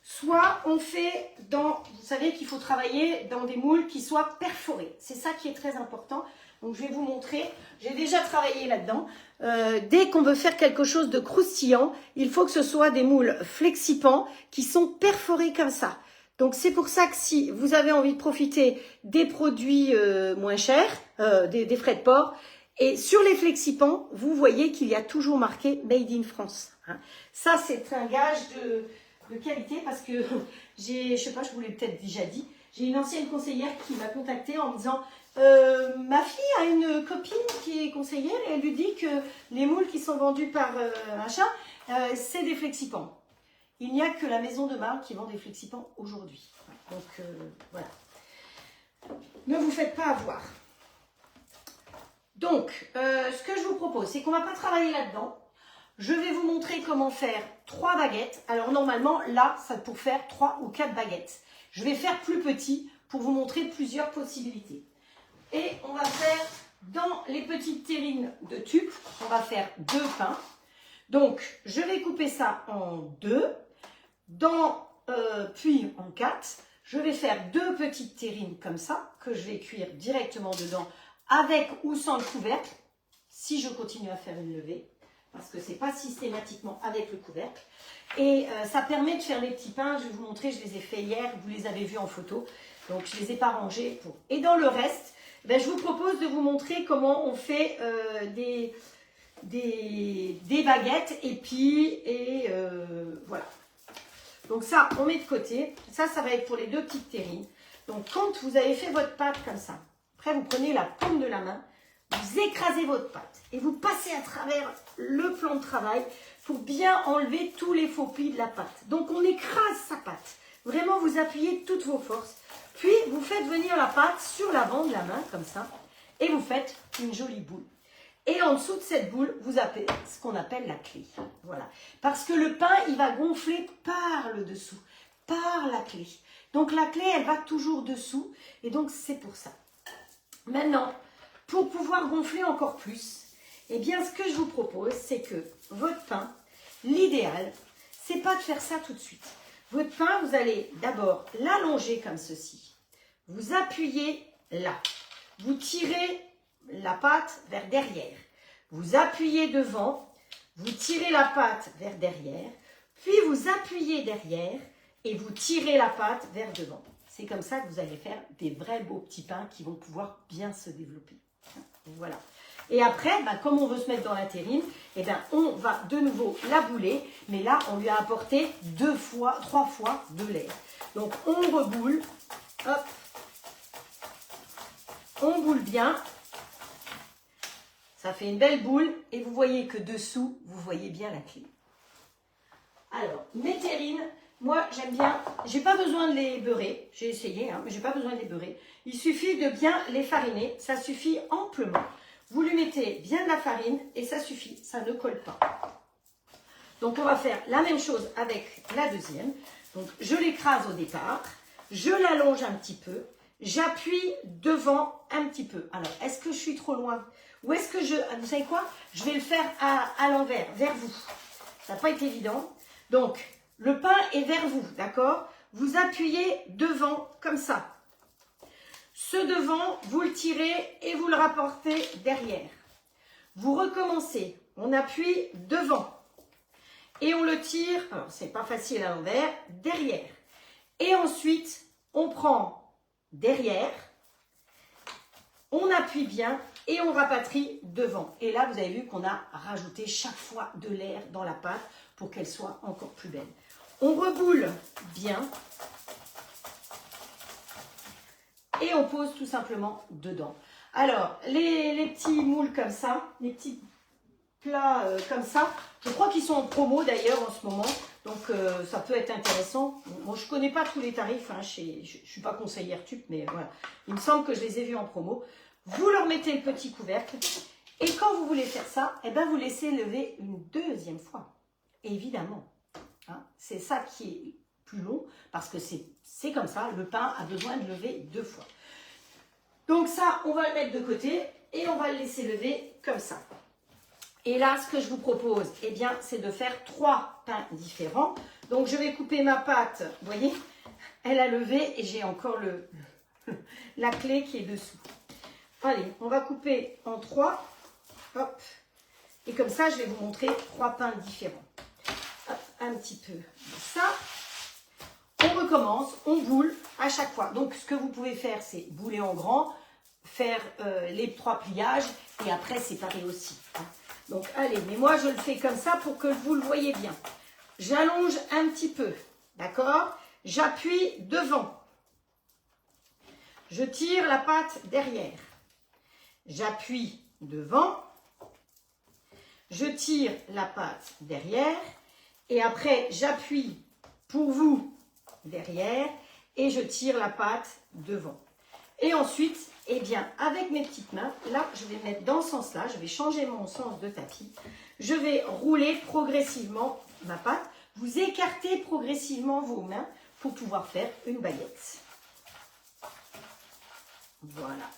Soit on fait vous savez qu'il faut travailler dans des moules qui soient perforés. C'est ça qui est très important. Donc je vais vous montrer, j'ai déjà travaillé là-dedans. Dès qu'on veut faire quelque chose de croustillant, il faut que ce soit des moules flexipants qui sont perforés comme ça. Donc c'est pour ça que si vous avez envie de profiter des produits moins chers, des frais de port, et sur les flexipants, vous voyez qu'il y a toujours marqué Made in France. Hein. Ça c'est un gage de qualité parce que je sais pas, je vous l'ai peut-être déjà dit, j'ai une ancienne conseillère qui m'a contactée en me disant ma fille a une copine qui est conseillère et elle lui dit que les moules qui sont vendus par machin, c'est des flexipants. Il n'y a que la maison de marque qui vend des flexipants aujourd'hui. Donc voilà. Ne vous faites pas avoir. Donc, ce que je vous propose, c'est qu'on ne va pas travailler là-dedans. Je vais vous montrer comment faire 3 baguettes. Alors normalement, là, c'est pour faire 3 ou 4 baguettes. Je vais faire plus petit pour vous montrer plusieurs possibilités. Et on va faire dans les petites terrines de tube, on va faire 2 pains. Donc, je vais couper ça en 2, puis en 4. Je vais faire 2 petites terrines comme ça, que je vais cuire directement dedans, avec ou sans le couvercle, si je continue à faire une levée. Parce que ce n'est pas systématiquement avec le couvercle. Et ça permet de faire les petits pains. Je vais vous montrer, je les ai faits hier, vous les avez vus en photo. Donc je ne les ai pas rangés. Et dans le reste, ben, je vous propose de vous montrer comment on fait des baguettes épis. Et voilà. Donc ça, on met de côté. Ça va être pour les 2 petites terrines. Donc quand vous avez fait votre pâte comme ça, après vous prenez la paume de la main, vous écrasez votre pâte et vous passez à travers le plan de travail pour bien enlever tous les faux plis de la pâte. Donc on écrase sa pâte. Vraiment, vous appuyez toutes vos forces. Puis vous faites venir la pâte sur l'avant de la main comme ça et vous faites une jolie boule. Et en dessous de cette boule, vous avez ce qu'on appelle la clé. Voilà. Parce que le pain, il va gonfler par le dessous, par la clé. Donc la clé, elle va toujours dessous et donc c'est pour ça. Maintenant, pour pouvoir gonfler encore plus, eh bien, ce que je vous propose, c'est que votre pain, l'idéal, c'est pas de faire ça tout de suite. Votre pain, vous allez d'abord l'allonger comme ceci. Vous appuyez là. Vous tirez la pâte vers derrière. Vous appuyez devant. Vous tirez la pâte vers derrière. Puis vous appuyez derrière et vous tirez la pâte vers devant. C'est comme ça que vous allez faire des vrais beaux petits pains qui vont pouvoir bien se développer. Voilà. Et après, comme on veut se mettre dans la terrine, on va de nouveau la bouler. Mais là, on lui a apporté 3 fois de l'air. Donc, on reboule. Hop. On boule bien. Ça fait une belle boule. Et vous voyez que dessous, vous voyez bien la clé. Alors, mes terrines, moi, j'aime bien. J'ai pas besoin de les beurrer. J'ai essayé, mais j'ai pas besoin de les beurrer. Il suffit de bien les fariner. Ça suffit amplement. Vous lui mettez bien de la farine et ça suffit, ça ne colle pas. Donc on va faire la même chose avec la deuxième. Donc je l'écrase au départ, je l'allonge un petit peu, j'appuie devant un petit peu. Alors est-ce que je suis trop loin? Ou est-ce que vous savez quoi? Je vais le faire à l'envers, vers vous. Ça n'a pas été évident. Donc le pain est vers vous, d'accord? Vous appuyez devant comme ça. Ce devant, vous le tirez et vous le rapportez derrière. Vous recommencez, on appuie devant et on le tire, alors c'est pas facile à l'envers, derrière. Et ensuite, on prend derrière, on appuie bien et on rapatrie devant. Et là, vous avez vu qu'on a rajouté chaque fois de l'air dans la pâte pour qu'elle soit encore plus belle. On reboule bien. Et on pose tout simplement dedans. Alors, les petits moules comme ça, les petits plats comme ça, je crois qu'ils sont en promo d'ailleurs en ce moment. Donc, ça peut être intéressant. Moi, je ne connais pas tous les tarifs. Je ne suis pas conseillère TUP, mais voilà. Il me semble que je les ai vus en promo. Vous leur mettez le petit couvercle. Et quand vous voulez faire ça, vous laissez lever une deuxième fois. Évidemment. C'est ça qui est plus long parce que c'est comme ça, le pain a besoin de lever 2 fois. Donc ça, on va le mettre de côté et on va le laisser lever comme ça. Et là, ce que je vous propose, c'est de faire 3 pains différents. Donc je vais couper ma pâte, vous voyez, elle a levé et j'ai encore la clé qui est dessous. Allez, on va couper en 3. Hop. Et comme ça, je vais vous montrer 3 pains différents. Hop, un petit peu de ça. On recommence, on boule à chaque fois. Donc, ce que vous pouvez faire, c'est bouler en grand, faire les 3 pliages et après séparer aussi. Donc, allez, mais moi, je le fais comme ça pour que vous le voyez bien. J'allonge un petit peu, d'accord? J'appuie devant. Je tire la pâte derrière. J'appuie devant. Je tire la pâte derrière. Et après, j'appuie pour vous derrière et je tire la pâte devant. Et ensuite, avec mes petites mains, là, je vais mettre dans ce sens-là, je vais changer mon sens de tapis. Je vais rouler progressivement ma pâte. Vous écartez progressivement vos mains pour pouvoir faire une baguette. Voilà.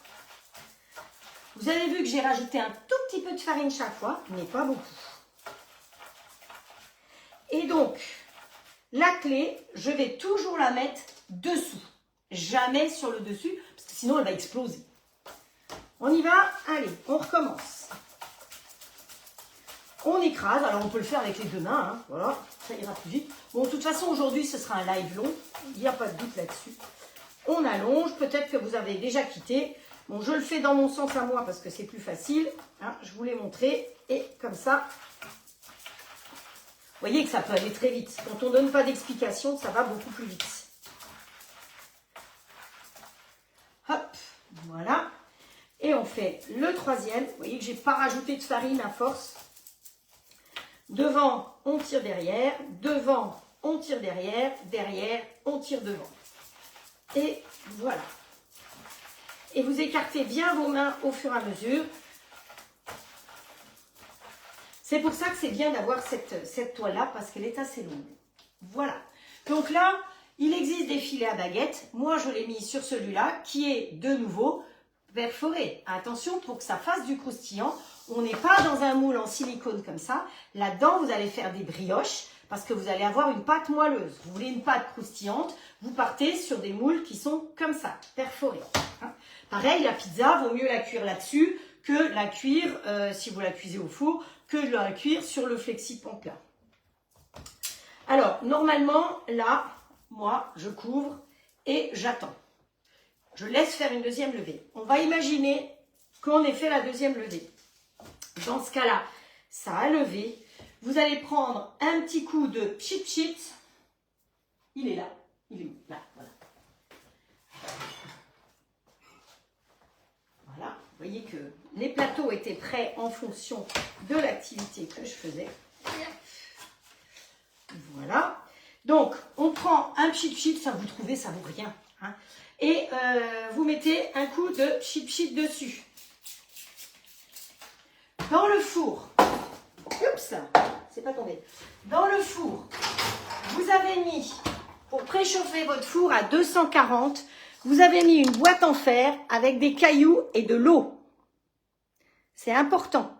Vous avez vu que j'ai rajouté un tout petit peu de farine chaque fois, mais pas beaucoup. Et donc, la clé, je vais toujours la mettre dessous, jamais sur le dessus, parce que sinon elle va exploser. On y va, allez, on recommence. On écrase, alors on peut le faire avec les 2 mains, voilà, ça ira plus vite. Bon, de toute façon, aujourd'hui, ce sera un live long, il n'y a pas de doute là-dessus. On allonge, peut-être que vous avez déjà quitté. Bon, je le fais dans mon sens à moi parce que c'est plus facile. Je vous l'ai montré, et comme ça... Vous voyez que ça peut aller très vite. Quand on ne donne pas d'explication, ça va beaucoup plus vite. Hop, voilà. Et on fait le 3e. Vous voyez que je n'ai pas rajouté de farine à force. Devant, on tire derrière. Devant, on tire derrière. Derrière, on tire devant. Et voilà. Et vous écartez bien vos mains au fur et à mesure. C'est pour ça que c'est bien d'avoir cette toile-là, parce qu'elle est assez longue. Voilà. Donc là, il existe des filets à baguette. Moi, je l'ai mis sur celui-là, qui est de nouveau perforé. Attention, pour que ça fasse du croustillant, on n'est pas dans un moule en silicone comme ça. Là-dedans, vous allez faire des brioches, parce que vous allez avoir une pâte moelleuse. Vous voulez une pâte croustillante, vous partez sur des moules qui sont comme ça, perforés. Hein. Pareil, la pizza, vaut mieux la cuire là-dessus que la cuire, si vous la cuisez au four, que de la cuire sur le flexi-pan plat. Alors, normalement, là, moi, je couvre et j'attends. Je laisse faire une deuxième levée. On va imaginer qu'on ait fait la deuxième levée. Dans ce cas-là, ça a levé. Vous allez prendre un petit coup de pchit-pchit. Il est là. Il est où? Là, voilà. Voilà. Vous voyez que les plateaux étaient prêts en fonction de l'activité que je faisais. Voilà. Donc, on prend un pchit-pchit. Ça, vous trouvez, ça vaut rien. Hein. Et vous mettez un coup de pchit-pchit dessus. Dans le four. Oups, c'est pas tombé. Dans le four, vous avez mis, pour préchauffer votre four à 240, vous avez mis une boîte en fer avec des cailloux et de l'eau. C'est important.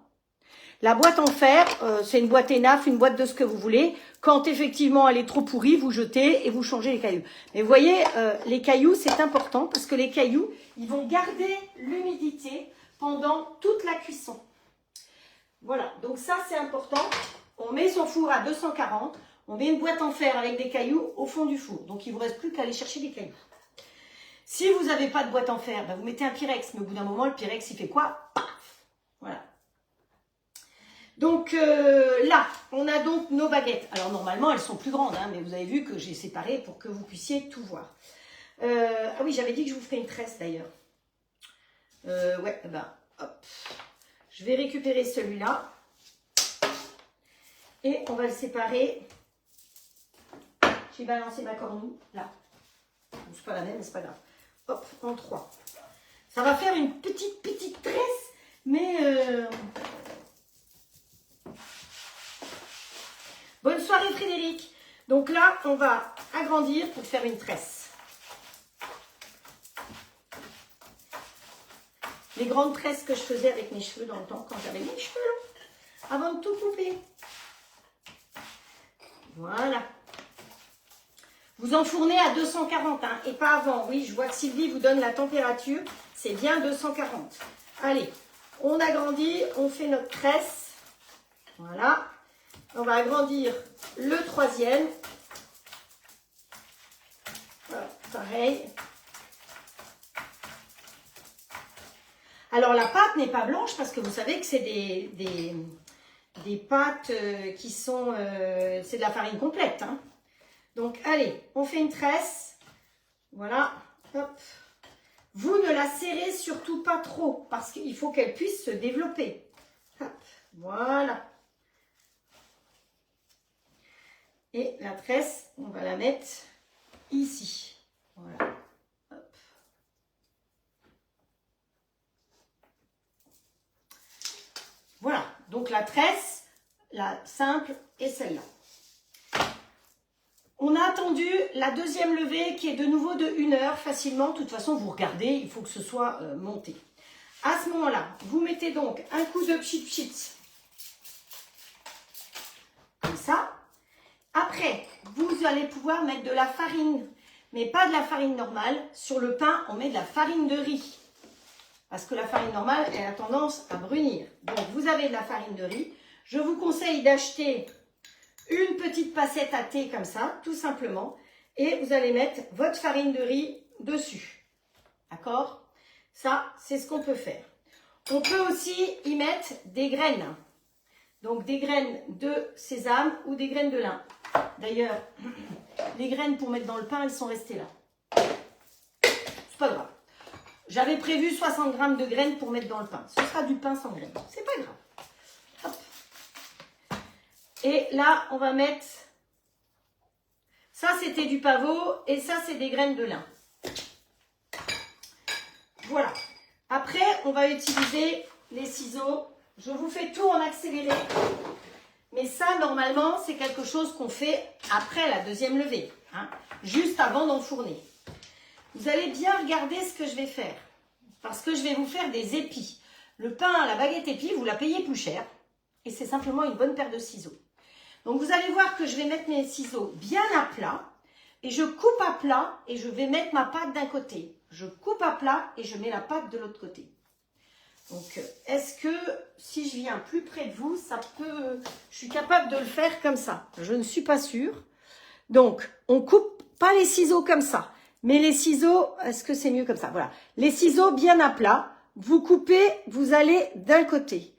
La boîte en fer, c'est une boîte ENAF, une boîte de ce que vous voulez. Quand effectivement elle est trop pourrie, vous jetez et vous changez les cailloux. Mais vous voyez, les cailloux, c'est important parce que les cailloux, ils vont garder l'humidité pendant toute la cuisson. Voilà, donc ça c'est important. On met son four à 240, on met une boîte en fer avec des cailloux au fond du four. Donc il ne vous reste plus qu'à aller chercher des cailloux. Si vous n'avez pas de boîte en fer, ben vous mettez un Pyrex. Mais au bout d'un moment, le Pyrex, il fait quoi? Paf! Voilà. Donc là, on a donc nos baguettes. Alors normalement, elles sont plus grandes, hein, mais vous avez vu que j'ai séparé pour que vous puissiez tout voir. Ah oui, j'avais dit que je vous ferais une tresse d'ailleurs. Ouais, ben hop. Je vais récupérer celui-là et on va le séparer. J'ai balancé ma cornouille là. C'est pas la même, mais c'est pas grave. Hop, en 3. Ça va faire une petite tresse, mais bonne soirée Frédéric. Donc là, on va agrandir pour faire une tresse. Les grandes tresses que je faisais avec mes cheveux dans le temps, quand j'avais mes cheveux longs, avant de tout couper. Voilà. Vous enfournez à 240, hein, et pas avant. Oui, je vois que Sylvie vous donne la température. C'est bien 240. Allez, on agrandit, on fait notre tresse. Voilà. On va agrandir le troisième. Voilà, pareil. Alors, la pâte n'est pas blanche parce que vous savez que c'est des pâtes qui sont... c'est de la farine complète. Hein. Donc, allez, on fait une tresse. Voilà. Hop. Vous ne la serrez surtout pas trop parce qu'il faut qu'elle puisse se développer. Hop. Voilà. Et la tresse, on va la mettre ici. Voilà. Voilà, donc la tresse, la simple et celle-là. On a attendu la deuxième levée qui est de nouveau de 1 heure facilement. De toute façon, vous regardez, il faut que ce soit monté. À ce moment-là, vous mettez donc un coup de pchit-pchit. Comme ça. Après, vous allez pouvoir mettre de la farine, mais pas de la farine normale. Sur le pain, on met de la farine de riz. Parce que la farine normale, elle a tendance à brunir. Donc, vous avez de la farine de riz. Je vous conseille d'acheter une petite passette à thé comme ça, tout simplement. Et vous allez mettre votre farine de riz dessus. D'accord? Ça, c'est ce qu'on peut faire. On peut aussi y mettre des graines. Donc, des graines de sésame ou des graines de lin. D'ailleurs, les graines pour mettre dans le pain, elles sont restées là. C'est pas grave. J'avais prévu 60 g de graines pour mettre dans le pain. Ce sera du pain sans graines. C'est pas grave. Hop. Et là, on va mettre... Ça, c'était du pavot. Et ça, c'est des graines de lin. Voilà. Après, on va utiliser les ciseaux. Je vous fais tout en accéléré. Mais ça, normalement, c'est quelque chose qu'on fait après la deuxième levée. Hein, juste avant d'enfourner. Vous allez bien regarder ce que je vais faire. Parce que je vais vous faire des épis. Le pain à la baguette épi, vous la payez plus cher. Et c'est simplement une bonne paire de ciseaux. Donc vous allez voir que je vais mettre mes ciseaux bien à plat. Et je coupe à plat et je vais mettre ma pâte d'un côté. Je coupe à plat et je mets la pâte de l'autre côté. Donc, est-ce que si je viens plus près de vous, ça peut... Je suis capable de le faire comme ça. Je ne suis pas sûre. Donc, on coupe pas les ciseaux comme ça. Mais les ciseaux, est-ce que c'est mieux comme ça? Voilà. Les ciseaux bien à plat. Vous coupez, vous allez d'un côté.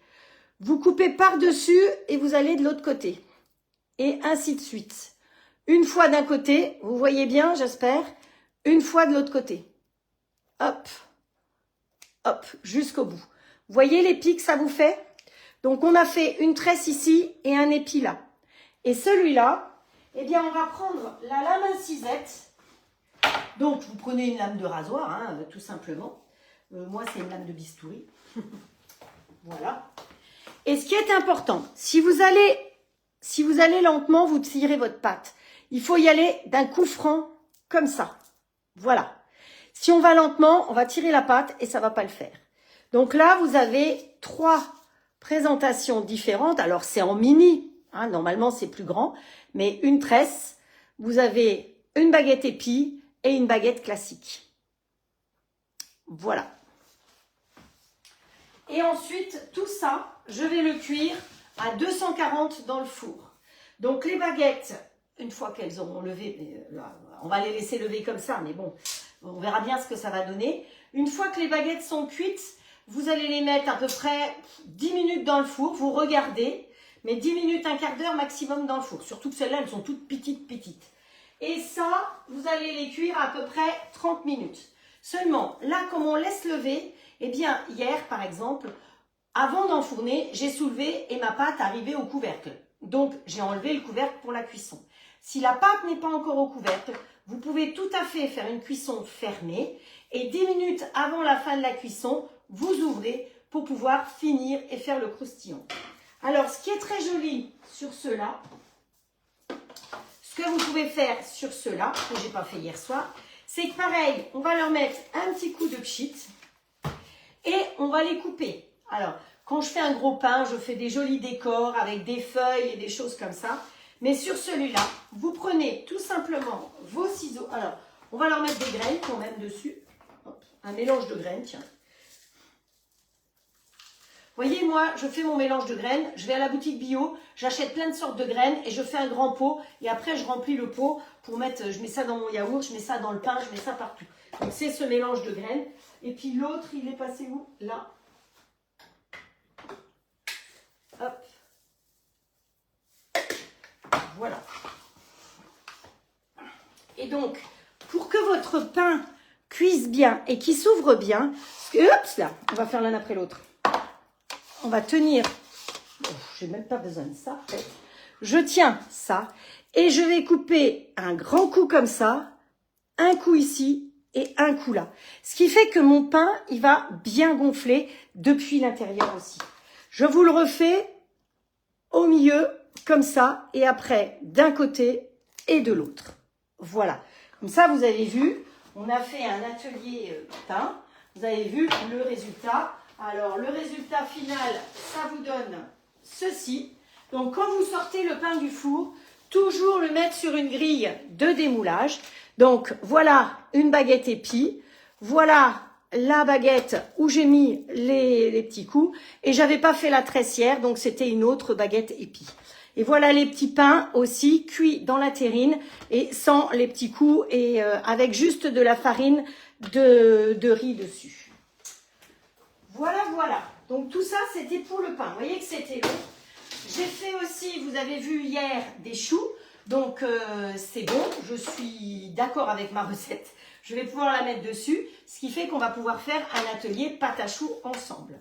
Vous coupez par-dessus et vous allez de l'autre côté. Et ainsi de suite. Une fois d'un côté, vous voyez bien, j'espère. Une fois de l'autre côté. Hop, hop, jusqu'au bout. Vous voyez les pics, ça vous fait? Donc, on a fait une tresse ici et un épi là. Et celui-là, eh bien, on va prendre la lame incisette. Donc, vous prenez une lame de rasoir, hein, tout simplement. Moi, c'est une lame de bistouri. Voilà. Et ce qui est important, si vous allez lentement, vous tirez votre pâte. Il faut y aller d'un coup franc, comme ça. Voilà. Si on va lentement, on va tirer la pâte et ça ne va pas le faire. Donc là, vous avez 3 présentations différentes. Alors, c'est en mini. Hein, normalement, c'est plus grand. Mais une tresse, vous avez une baguette épi et une baguette classique. Voilà. Et ensuite, tout ça, je vais le cuire à 240 dans le four. Donc, les baguettes... Une fois qu'elles auront levé, on va les laisser lever comme ça, mais bon, on verra bien ce que ça va donner. Une fois que les baguettes sont cuites, vous allez les mettre à peu près 10 minutes dans le four, vous regardez, mais 10 minutes, un quart d'heure maximum dans le four. Surtout que celles-là, elles sont toutes petites. Et ça, vous allez les cuire à peu près 30 minutes. Seulement, là, comme on laisse lever, eh bien, hier, par exemple, avant d'enfourner, j'ai soulevé et ma pâte arrivait au couvercle. Donc, j'ai enlevé le couvercle pour la cuisson. Si la pâte n'est pas encore au couvercle, vous pouvez tout à fait faire une cuisson fermée et 10 minutes avant la fin de la cuisson, vous ouvrez pour pouvoir finir et faire le croustillant. Alors, ce qui est très joli sur ceux-là, ce que vous pouvez faire sur ceux-là, que je n'ai pas fait hier soir, c'est que pareil, on va leur mettre un petit coup de pchit et on va les couper. Alors, quand je fais un gros pain, je fais des jolis décors avec des feuilles et des choses comme ça. Mais sur celui-là, vous prenez tout simplement vos ciseaux. Alors, on va leur mettre des graines quand même dessus. Hop, un mélange de graines, tiens. Vous voyez, moi, je fais mon mélange de graines. Je vais à la boutique bio, j'achète plein de sortes de graines et je fais un grand pot. Et après, je remplis le pot pour mettre, je mets ça dans mon yaourt, je mets ça dans le pain, je mets ça partout. Donc, c'est ce mélange de graines. Et puis l'autre, il est passé où? Là. Hop. Voilà. Et donc, pour que votre pain cuise bien et qu'il s'ouvre bien, hop là, on va faire l'un après l'autre. On va tenir, je n'ai même pas besoin de ça. Je tiens ça et je vais couper un grand coup comme ça, un coup ici et un coup là. Ce qui fait que mon pain, il va bien gonfler depuis l'intérieur aussi. Je vous le refais au milieu, comme ça, et après, d'un côté et de l'autre. Voilà. Comme ça, vous avez vu, on a fait un atelier pain. Vous avez vu le résultat. Alors, le résultat final, ça vous donne ceci. Donc, quand vous sortez le pain du four, toujours le mettre sur une grille de démoulage. Donc, voilà une baguette épi. Voilà la baguette où j'ai mis les petits coups. Et j'avais pas fait la tressière, donc c'était une autre baguette épi. Et voilà les petits pains aussi cuits dans la terrine et sans les petits coups et avec juste de la farine de riz dessus. Voilà, voilà. Donc tout ça, c'était pour le pain. Vous voyez que c'était long. J'ai fait aussi, vous avez vu hier, des choux. Donc c'est bon, je suis d'accord avec ma recette. Je vais pouvoir la mettre dessus, ce qui fait qu'on va pouvoir faire un atelier pâte à choux ensemble.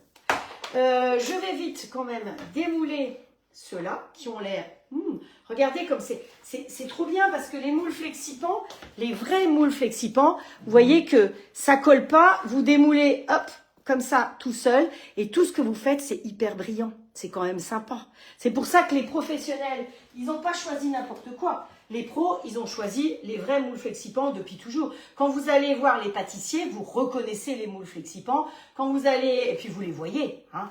Je vais vite quand même démouler ceux-là qui ont l'air... regardez comme c'est trop bien parce que les moules flexipants, les vrais moules flexipants, vous voyez que ça colle pas, vous démoulez, hop, comme ça, tout seul, et tout ce que vous faites, c'est hyper brillant. C'est quand même sympa. C'est pour ça que les professionnels, ils n'ont pas choisi n'importe quoi. Les pros, ils ont choisi les vrais moules Flexipant depuis toujours. Quand vous allez voir les pâtissiers, vous reconnaissez les moules Flexipant. Quand vous allez, et puis vous les voyez, hein.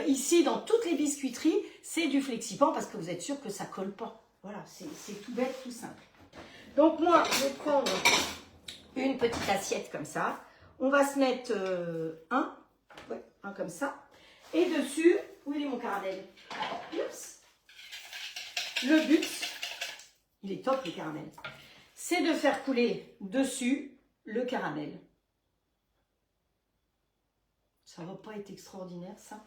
Ici, dans toutes les biscuiteries, c'est du Flexipant parce que vous êtes sûr que ça colle pas. Voilà, c'est tout bête, tout simple. Donc moi, je vais prendre une petite assiette comme ça. On va se mettre un comme ça. Et dessus, où est mon caramel? Oups. Le but, il est top le caramel, c'est de faire couler dessus le caramel. Ça va pas être extraordinaire ça?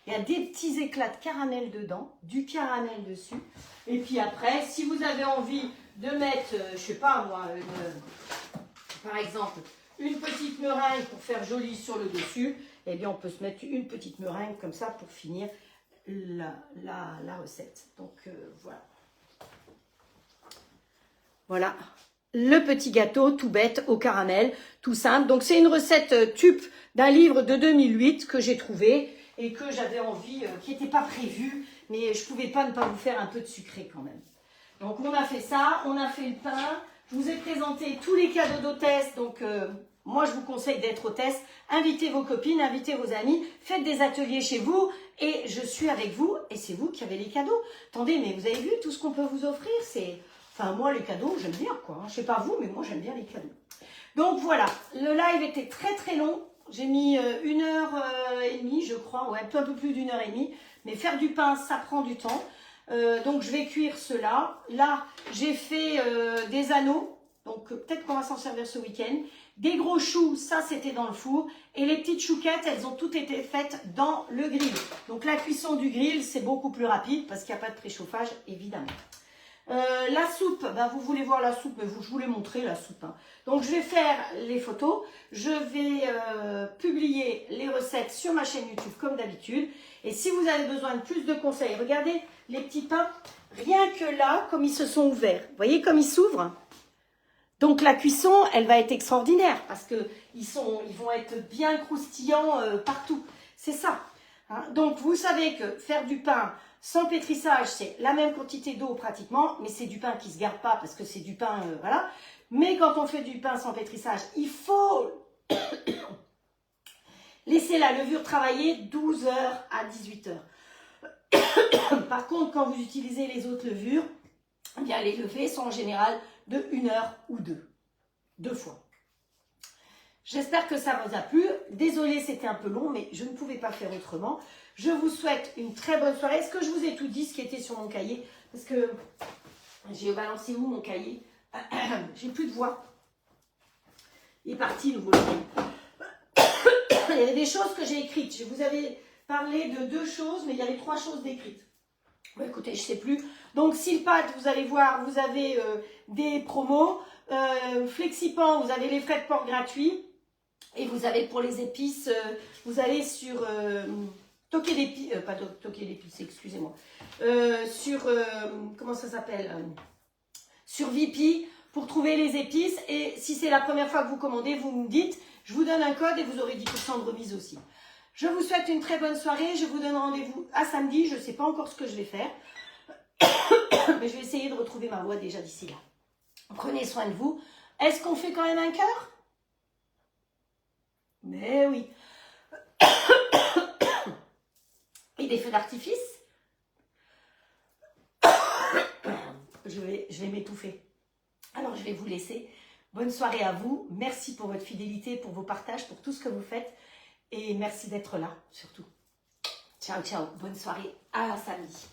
Il y a des petits éclats de caramel dedans, du caramel dessus. Et puis après, si vous avez envie de mettre, je sais pas moi, par exemple, une petite meringue pour faire joli sur le dessus, eh bien on peut se mettre une petite meringue comme ça pour finir la recette. Donc voilà. Voilà, le petit gâteau tout bête au caramel, tout simple. Donc c'est une recette type d'un livre de 2008 que j'ai trouvé et que j'avais envie, qui n'était pas prévu, mais je ne pouvais pas ne pas vous faire un peu de sucré quand même. Donc on a fait ça, on a fait le pain. Je vous ai présenté tous les cadeaux d'hôtesse, donc moi je vous conseille d'être hôtesse. Invitez vos copines, invitez vos amis, faites des ateliers chez vous et je suis avec vous et c'est vous qui avez les cadeaux. Attendez, mais vous avez vu tout ce qu'on peut vous offrir? Enfin moi les cadeaux j'aime bien quoi, hein. Je sais pas vous mais moi j'aime bien les cadeaux. Donc voilà, le live était très très long. J'ai mis 1h30 je crois, ouais, un peu plus d'1h30. Mais faire du pain ça prend du temps. Donc je vais cuire cela. Là, j'ai fait des anneaux. Donc peut-être qu'on va s'en servir ce week-end. Des gros choux, ça c'était dans le four. Et les petites chouquettes, elles ont toutes été faites dans le grill. Donc la cuisson du grill, c'est beaucoup plus rapide parce qu'il n'y a pas de préchauffage, évidemment. La soupe, ben vous voulez voir la soupe, mais je vous l'ai montré la soupe. Hein. Donc je vais faire les photos. Je vais publier les recettes sur ma chaîne YouTube comme d'habitude. Et si vous avez besoin de plus de conseils, regardez les petits pains, rien que là, comme ils se sont ouverts. Vous voyez comme ils s'ouvrent? Donc la cuisson, elle va être extraordinaire parce que ils vont être bien croustillants partout. C'est ça. Hein. Donc vous savez que faire du pain sans pétrissage, c'est la même quantité d'eau pratiquement, mais c'est du pain qui ne se garde pas parce que c'est du pain, voilà. Mais quand on fait du pain sans pétrissage, il faut laisser la levure travailler 12 heures à 18 heures. Par contre, quand vous utilisez les autres levures, eh bien, les levées sont en général de 1 heure ou 2 fois. J'espère que ça vous a plu. Désolée, c'était un peu long, mais je ne pouvais pas faire autrement. Je vous souhaite une très bonne soirée. Est-ce que je vous ai tout dit ce qui était sur mon cahier? Parce que j'ai balancé où mon cahier? J'ai plus de voix. Il est parti le volume. Il y avait des choses que j'ai écrites. Je vous avais parlé de 2 choses, mais il y avait 3 choses décrites. Bon, écoutez, je ne sais plus. Donc, Silpat, vous allez voir, vous avez des promos. Flexipant, vous avez les frais de port gratuits. Et vous avez pour les épices, vous allez sur Toquer l'épice, pas Toquer l'épice, excusez-moi. Sur, comment ça s'appelle sur Vipi pour trouver les épices. Et si c'est la première fois que vous commandez, vous me dites, je vous donne un code et vous aurez 10% de remise aussi. Je vous souhaite une très bonne soirée. Je vous donne rendez-vous à samedi. Je ne sais pas encore ce que je vais faire. Mais je vais essayer de retrouver ma voix déjà d'ici là. Prenez soin de vous. Est-ce qu'on fait quand même un cœur? Mais oui. Et des feux d'artifice? Je vais m'étouffer. Alors, je vais vous laisser. Bonne soirée à vous. Merci pour votre fidélité, pour vos partages, pour tout ce que vous faites. Et merci d'être là, surtout. Ciao, ciao. Bonne soirée. À samedi.